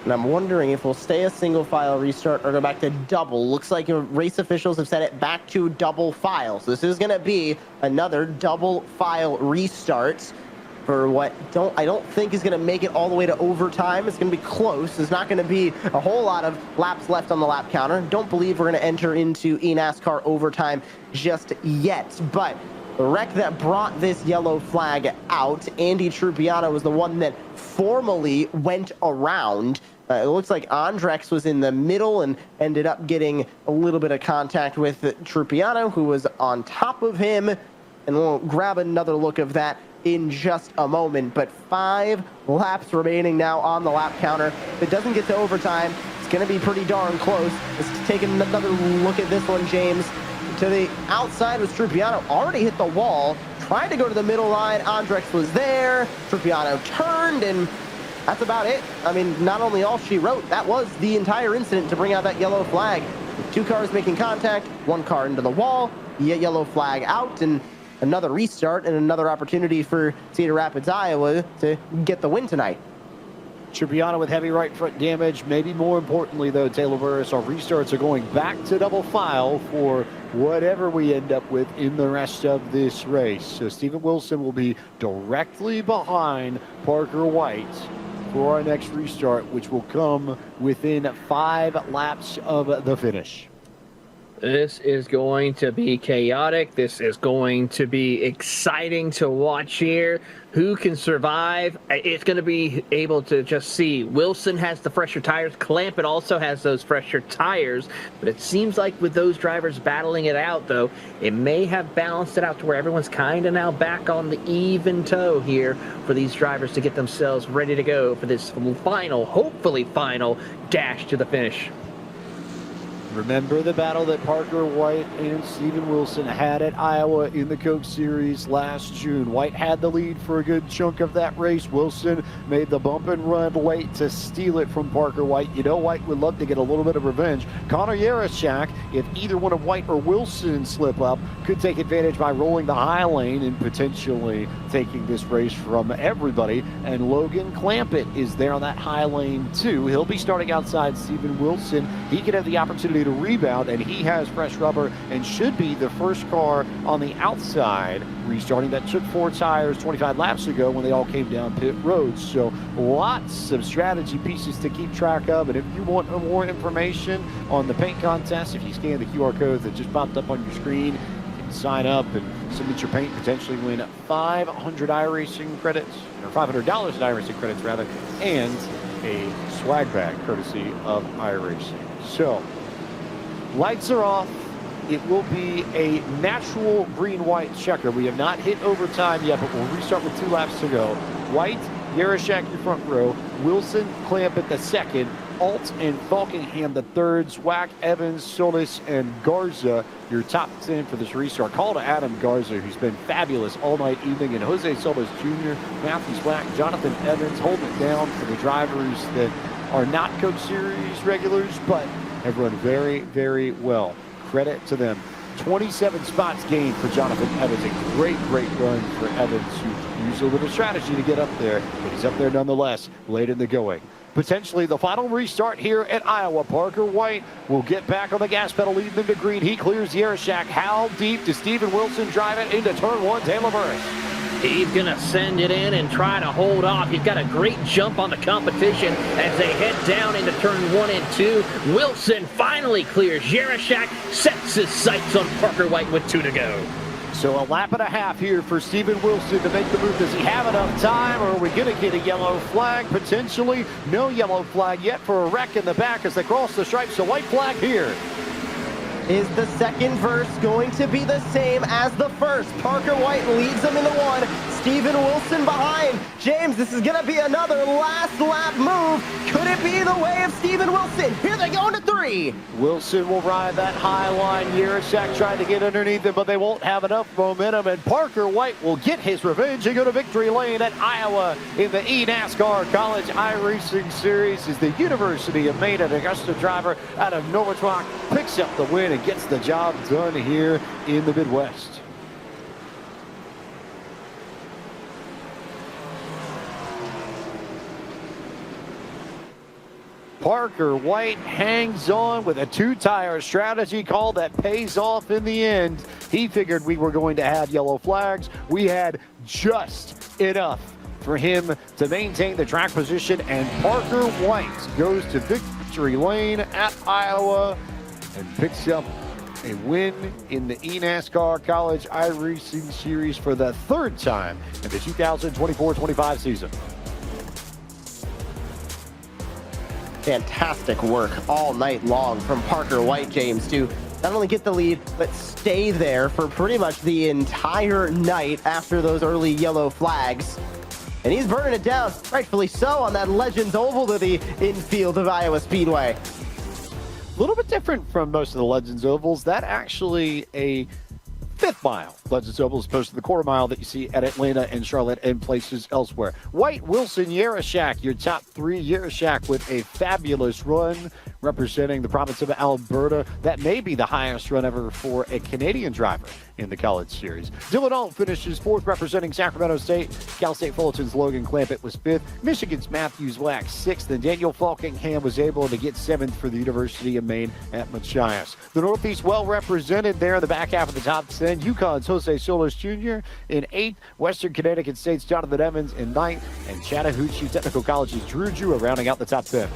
And I'm wondering if we'll stay a single file restart or go back to double. Looks like race officials have set it back to double file. So this is going to be another double file restart for what I don't think is going to make it all the way to overtime. It's going to be close. There's not going to be a whole lot of laps left on the lap counter. Don't believe we're going to enter into eNASCAR overtime just yet. But the wreck that brought this yellow flag out, Andy Trupiano, was the one that formally went around. It looks like Andrex was in the middle and ended up getting a little bit of contact with Trupiano, who was on top of him. And we'll grab another look of that in just a moment. But 5 laps remaining now on the lap counter. If it doesn't get to overtime, it's going to be pretty darn close. Let's take another look at this one, James. To the outside was Trupiano. Already hit the wall. Tried to go to the middle line. Andrex was there. Trupiano turned, and that's about it. I mean, not only all she wrote, that was the entire incident to bring out that yellow flag. 2 cars making contact, 1 car into the wall, yellow flag out, and another restart and another opportunity for Cedar Rapids, Iowa to get the win tonight. Trupiano with heavy right front damage. Maybe more importantly, though, Taylor Burris, our restarts are going back to double file for whatever we end up with in the rest of this race. So Steven Wilson will be directly behind Parker White for our next restart, which will come within 5 laps of the finish. This is going to be chaotic. This is going to be exciting to watch here. Who can survive? It's going to be able to just see. Wilson has the fresher tires. Clampett also has those fresher tires. But it seems like with those drivers battling it out, though, it may have balanced it out to where everyone's kind of now back on the even toe here for these drivers to get themselves ready to go for this final, hopefully final, dash to the finish. Remember the battle that Parker White and Steven Wilson had at Iowa in the Coke Series last June. White had the lead for a good chunk of that race. Wilson made the bump and run late to steal it from Parker White. You know White would love to get a little bit of revenge. Connor Yarashek, if either one of White or Wilson slip up, could take advantage by rolling the high lane and potentially taking this race from everybody. And Logan Clampett is there on that high lane too. He'll be starting outside Steven Wilson. He could have the opportunity to rebound, and he has fresh rubber and should be the first car on the outside restarting. That took 4 tires 25 laps ago when they all came down pit roads. So lots of strategy pieces to keep track of. And if you want more information on the paint contest, if you scan the QR code that just popped up on your screen, you can sign up and submit your paint, potentially win 500 iRacing credits, or $500 in iRacing credits rather, and a swag bag courtesy of iRacing. So lights are off. It will be a natural green-white checker. We have not hit overtime yet, but we'll restart with 2 laps to go. White, Yarashek, your front row. Wilson, Clampett the second. Alt and Falkingham the third. Zwack, Evans, Solis, and Garza your top 10 for this restart. Call to Adam Garza, who's been fabulous all night evening, and Jose Solis Jr., Matthew Zwack, Jonathan Evans holding it down for the drivers that are not Coke Series regulars, but have run very, very well. Credit to them. 27 spots gained for Jonathan Evans. A great, great run for Evans, who used a little strategy to get up there, but he's up there nonetheless late in the going. potentially the final restart here at Iowa. Parker White will get back on the gas pedal, leading them to green. He clears the air shack. How deep does Steven Wilson drive it into turn one? Taylor Burris. He's going to send it in and try to hold off. He's got a great jump on the competition as they head down into turn 1 and 2. Wilson finally clears. Yarashak sets his sights on Parker White with 2 to go. So a lap and a half here for Steven Wilson to make the move. Does he have enough time, or are we going to get a yellow flag? Potentially. No yellow flag yet for a wreck in the back as they cross the stripe. So white flag here. Is the second verse going to be the same as the first? Parker White leads them into 1. Steven Wilson behind. James, this is going to be another last lap move. Could it be the way of Steven Wilson? Here they go into 3. Wilson will ride that high line. Yarashak tried to get underneath him, but they won't have enough momentum. And Parker White will get his revenge and go to victory lane at Iowa in the eNASCAR College iRacing Series as the University of Maine and Augusta driver out of Norwalk picks up the win and gets the job done here in the Midwest. Parker White hangs on with a 2-tire strategy call that pays off in the end. He figured we were going to have yellow flags. We had just enough for him to maintain the track position, and Parker White goes to victory lane at Iowa and picks up a win in the eNASCAR College iRacing Series for the 3rd time in the 2024-25 season. Fantastic work all night long from Parker White, James, to not only get the lead, but stay there for pretty much the entire night after those early yellow flags. And he's burning it down, rightfully so, on that Legends Oval to the infield of Iowa Speedway. A little bit different from most of the Legends Ovals. That actually a 5th mile Legends Oval as opposed to the quarter mile that you see at Atlanta and Charlotte and places elsewhere. White, Wilson, Yarashak, your top 3. Yarashak with a fabulous run representing the province of Alberta. That may be the highest run ever for a Canadian driver in the College Series. Dylan Alt finishes 4th representing Sacramento State. Cal State Fullerton's Logan Clampett was 5th. Michigan's Matthews Wax 6th. And Daniel Falkingham was able to get 7th for the University of Maine at Machias. The Northeast well represented there in the back half of the top 10. UConn's Jose Solis Jr. in 8th. Western Connecticut State's Jonathan Evans in 9th. And Chattahoochee Technical College's Drew Jewett rounding out the top 10.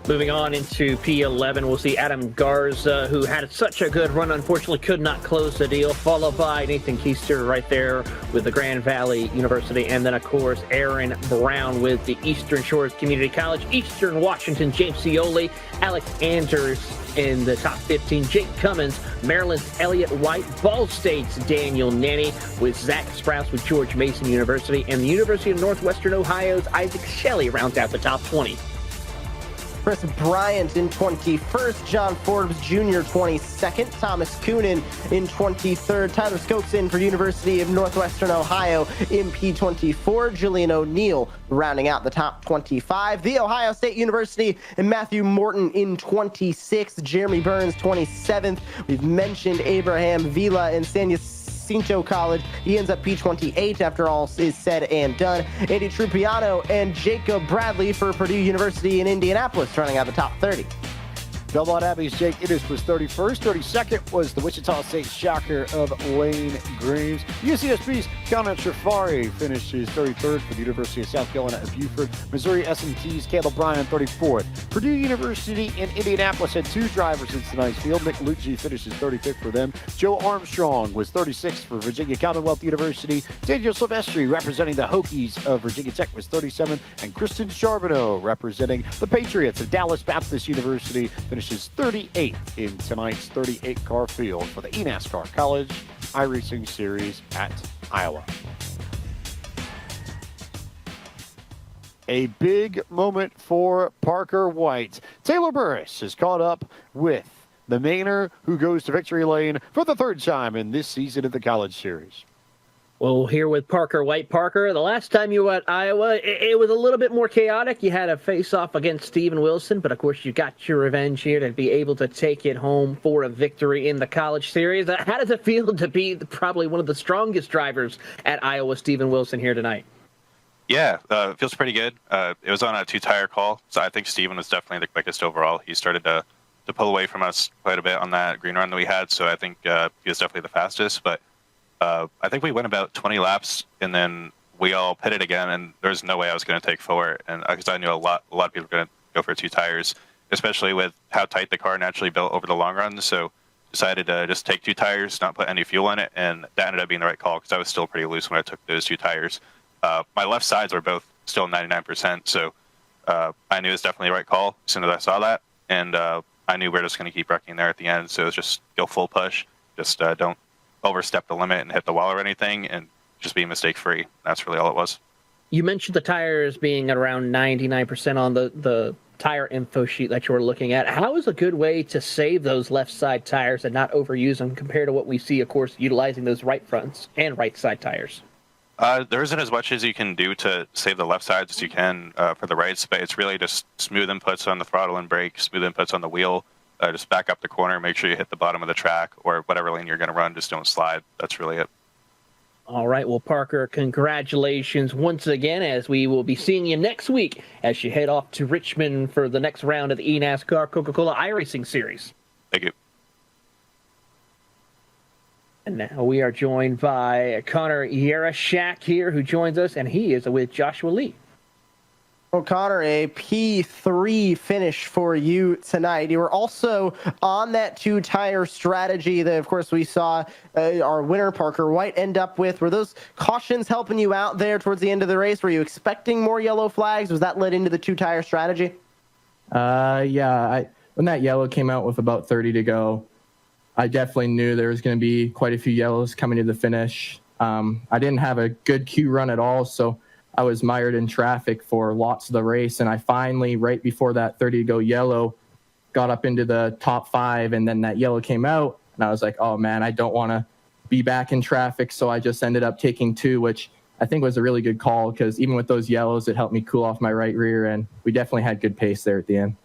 Moving on into P11, we'll see Adam Garza, who had such a good run, unfortunately could not close the deal, followed by Nathan Keister right there with the Grand Valley University, and then, of course, Aaron Brown with the Eastern Shores Community College, Eastern Washington, James Cioli, Alex Anders in the top 15, Jake Cummins, Maryland's Elliott White, Ball State's Daniel Nanny with Zach Sprouse with George Mason University, and the University of Northwestern Ohio's Isaac Shelley rounds out the top 20. Chris Bryant in 21st, John Forbes Jr. 22nd, Thomas Coonan in 23rd, Tyler Skokeson for University of Northwestern Ohio in P24, Julian O'Neill rounding out the top 25, The Ohio State University and Matthew Morton in 26th, Jeremy Burns 27th. We've mentioned Abraham Vila and San Jacinto College. He ends up P28 after all is said and done. Andy Trupiano and Jacob Bradley for Purdue University in Indianapolis, running out the top 30. Belmont Abbey's Jake Innes was 31st. 32nd was the Wichita State Shocker of Lane Graves. UCSB's Connor Trifari finishes 33rd for the University of South Carolina at Buford. Missouri S&T's Caleb Bryan 34th. Purdue University in Indianapolis had 2 drivers in tonight's field. Nick Lucci finishes 35th for them. Joe Armstrong was 36th for Virginia Commonwealth University. Daniel Silvestri representing the Hokies of Virginia Tech was 37th. And Kristen Charbonneau representing the Patriots of Dallas Baptist University finishes 38th in tonight's 38-car field for the eNASCAR College iRacing Series at Iowa. A big moment for Parker White. Taylor Burris is caught up with the Mainer, who goes to victory lane for the 3rd time in this season of the College Series. Well, here with Parker White. Parker, the last time you were at Iowa, it was a little bit more chaotic. You had a face-off against Steven Wilson, but of course you got your revenge here to be able to take it home for a victory in the College Series. How does it feel to be probably one of the strongest drivers at Iowa, Steven Wilson, here tonight? Yeah, it feels pretty good. It was on a 2-tire call, so I think Steven was definitely the quickest overall. He started to pull away from us quite a bit on that green run that we had, so I think he was definitely the fastest. But I think we went about 20 laps, and then we all pitted again, and there was no way I was going to take 4, and because I knew a lot of people were going to go for 2 tires, especially with how tight the car naturally built over the long run. So decided to just take 2 tires, not put any fuel in it, and that ended up being the right call because I was still pretty loose when I took those 2 tires. My left sides were both still 99%, so I knew it was definitely the right call as soon as I saw that, and I knew we were just going to keep wrecking there at the end, so it was just go full push, just don't overstep the limit and hit the wall or anything, and just be mistake-free. That's really all it was. You mentioned the tires being at around 99% on the tire info sheet that you were looking at. How is a good way to save those left side tires and not overuse them compared to what we see, of course, utilizing those right fronts and right side tires? There isn't as much as you can do to save the left sides as you can for the rights, but it's really just smooth inputs on the throttle and brake, smooth inputs on the wheel. Just back up the corner, make sure you hit the bottom of the track or whatever lane you're going to run. Just don't slide. That's really it. All right. Well, Parker, congratulations once again, as we will be seeing you next week as you head off to Richmond for the next round of the eNASCAR Coca-Cola iRacing Series. Thank you. And now we are joined by Connor Yarashak here, who joins us, and he is with Joshua Lee. Well, Connor, a P3 finish for you tonight. You were also on that 2-tire strategy that, of course, we saw our winner, Parker White, end up with. Were those cautions helping you out there towards the end of the race? Were you expecting more yellow flags? Was that led into the 2-tire strategy? Yeah. When that yellow came out with about 30 to go, I definitely knew there was going to be quite a few yellows coming to the finish. I didn't have a good Q run at all, so I was mired in traffic for lots of the race, and I finally, right before that 30 to go yellow, got up into the top 5, and then that yellow came out, and I was like, oh man, I don't want to be back in traffic, so I just ended up taking 2, which I think was a really good call, because even with those yellows, it helped me cool off my right rear, and we definitely had good pace there at the end.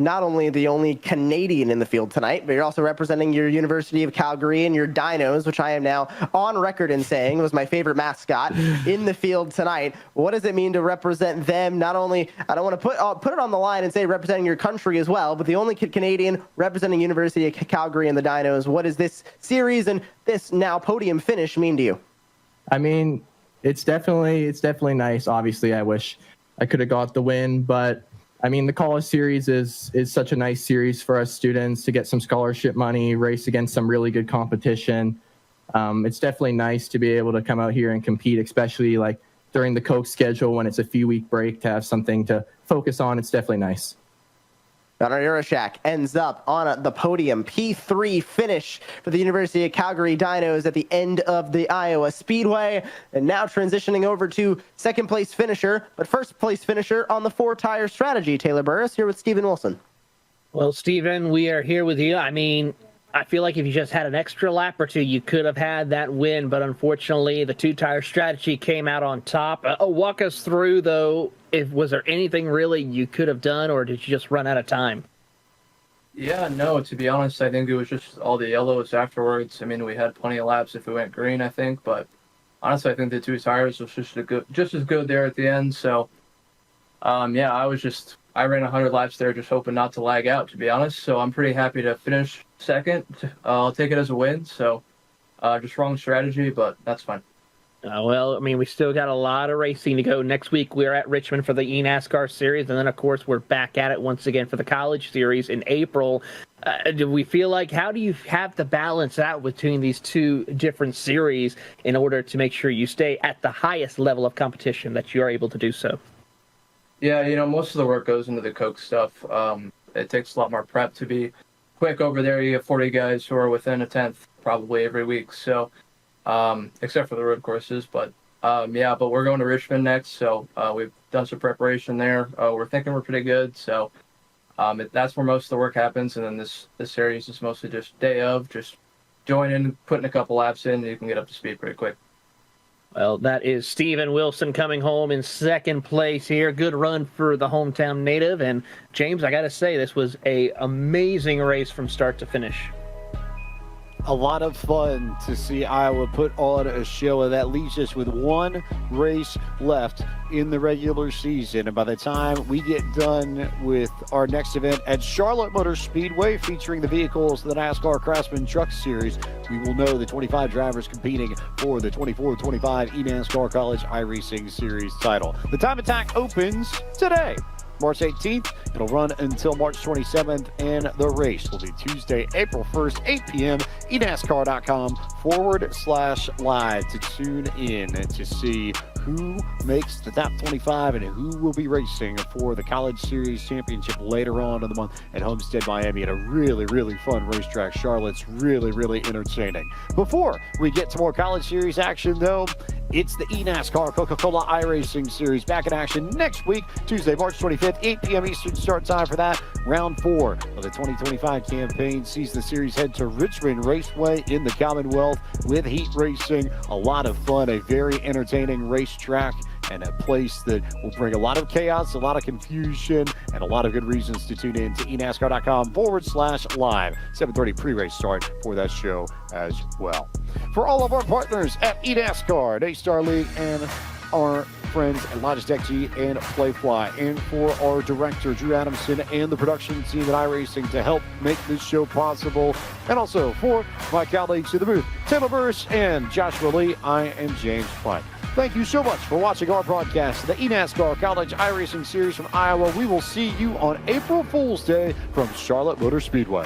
Not only the only Canadian in the field tonight, but you're also representing your University of Calgary and your Dinos, which I am now on record in saying was my favorite mascot in the field tonight. What does it mean to represent them? Not only, I don't want to put it on the line and say representing your country as well, but the only Canadian representing University of Calgary and the Dinos. What does this series and this now podium finish mean to you? I mean, it's definitely nice. Obviously, I wish I could have got the win, but I mean, the college series is such a nice series for us students to get some scholarship money, race against some really good competition. It's definitely nice to be able to come out here and compete, especially like during the Coke schedule when it's a few-week break, to have something to focus on. It's definitely nice. Connor Yarashak ends up on the podium. P3 finish for the University of Calgary Dinos at the end of the Iowa Speedway. And now transitioning over to second place finisher, but first place finisher on the 4-tire strategy. Taylor Burris here with Stephen Wilson. Well, Stephen, we are here with you. I mean, I feel like if you just had an extra lap or 2, you could have had that win, but unfortunately, the 2-tire strategy came out on top. Walk us through, though, was there anything really you could have done, or did you just run out of time? Yeah, no, to be honest, I think it was just all the yellows afterwards. I mean, we had plenty of laps if we went green, I think, but honestly, I think the 2 tires was just as good there at the end. So, yeah, I ran 100 laps there just hoping not to lag out, to be honest. So I'm pretty happy to finish second. I'll take it as a win. So just wrong strategy, but that's fine. Well, I mean, we still got a lot of racing to go. Next week, we're at Richmond for the eNASCAR series, and then, of course, we're back at it once again for the college series in April. Do we feel like, how do you have to balance out between these 2 different series in order to make sure you stay at the highest level of competition that you are able to do so? Yeah, most of the work goes into the Coke stuff. It takes a lot more prep to be quick over there. You have 40 guys who are within a 10th probably every week. So, except for the road courses, but yeah, but we're going to Richmond next, so we've done some preparation there. We're thinking we're pretty good, so that's where most of the work happens, and then this series is mostly just day of, just join in, putting a couple laps in, and you can get up to speed pretty quick. Well, that is Stephen Wilson coming home in second place here. Good run for the hometown native, and James, I got to say, this was an amazing race from start to finish. a lot of fun to see Iowa put on a show, and that leaves us with one race left in the regular season. And by the time we get done with our next event at Charlotte Motor Speedway, featuring the vehicles of the NASCAR Craftsman Truck Series, we will know the 25 drivers competing for the 24-25 eNASCAR College iRacing Series title. The time attack opens today, March 18th. It'll run until March 27th, and the race will be Tuesday, April 1st, 8 p.m. eNASCAR.com/live to tune in to see who makes the top 25 and who will be racing for the College Series Championship later on in the month at Homestead, Miami, at a really, really fun racetrack. Charlotte's really, really entertaining. Before we get to more College Series action, though, it's the eNASCAR Coca-Cola iRacing Series back in action next week, Tuesday, March 25th, 8 p.m. Eastern start time for that. Round 4 of the 2025 campaign sees the series head to Richmond Raceway in the Commonwealth with heat racing. A lot of fun, a very entertaining racetrack, and a place that will bring a lot of chaos, a lot of confusion, and a lot of good reasons to tune in to eNASCAR.com/live. 7:30 pre-race start for that show as well. For all of our partners at eNASCAR, A-Star League, and our friends at Logitech G and Playfly, and for our director, Drew Adamson, and the production team at iRacing to help make this show possible, and also for my colleagues in the booth, Taylor Burris and Joshua Lee, I am James White. Thank you so much for watching our broadcast of the eNASCAR College iRacing Series from Iowa. We will see you on April Fool's Day from Charlotte Motor Speedway.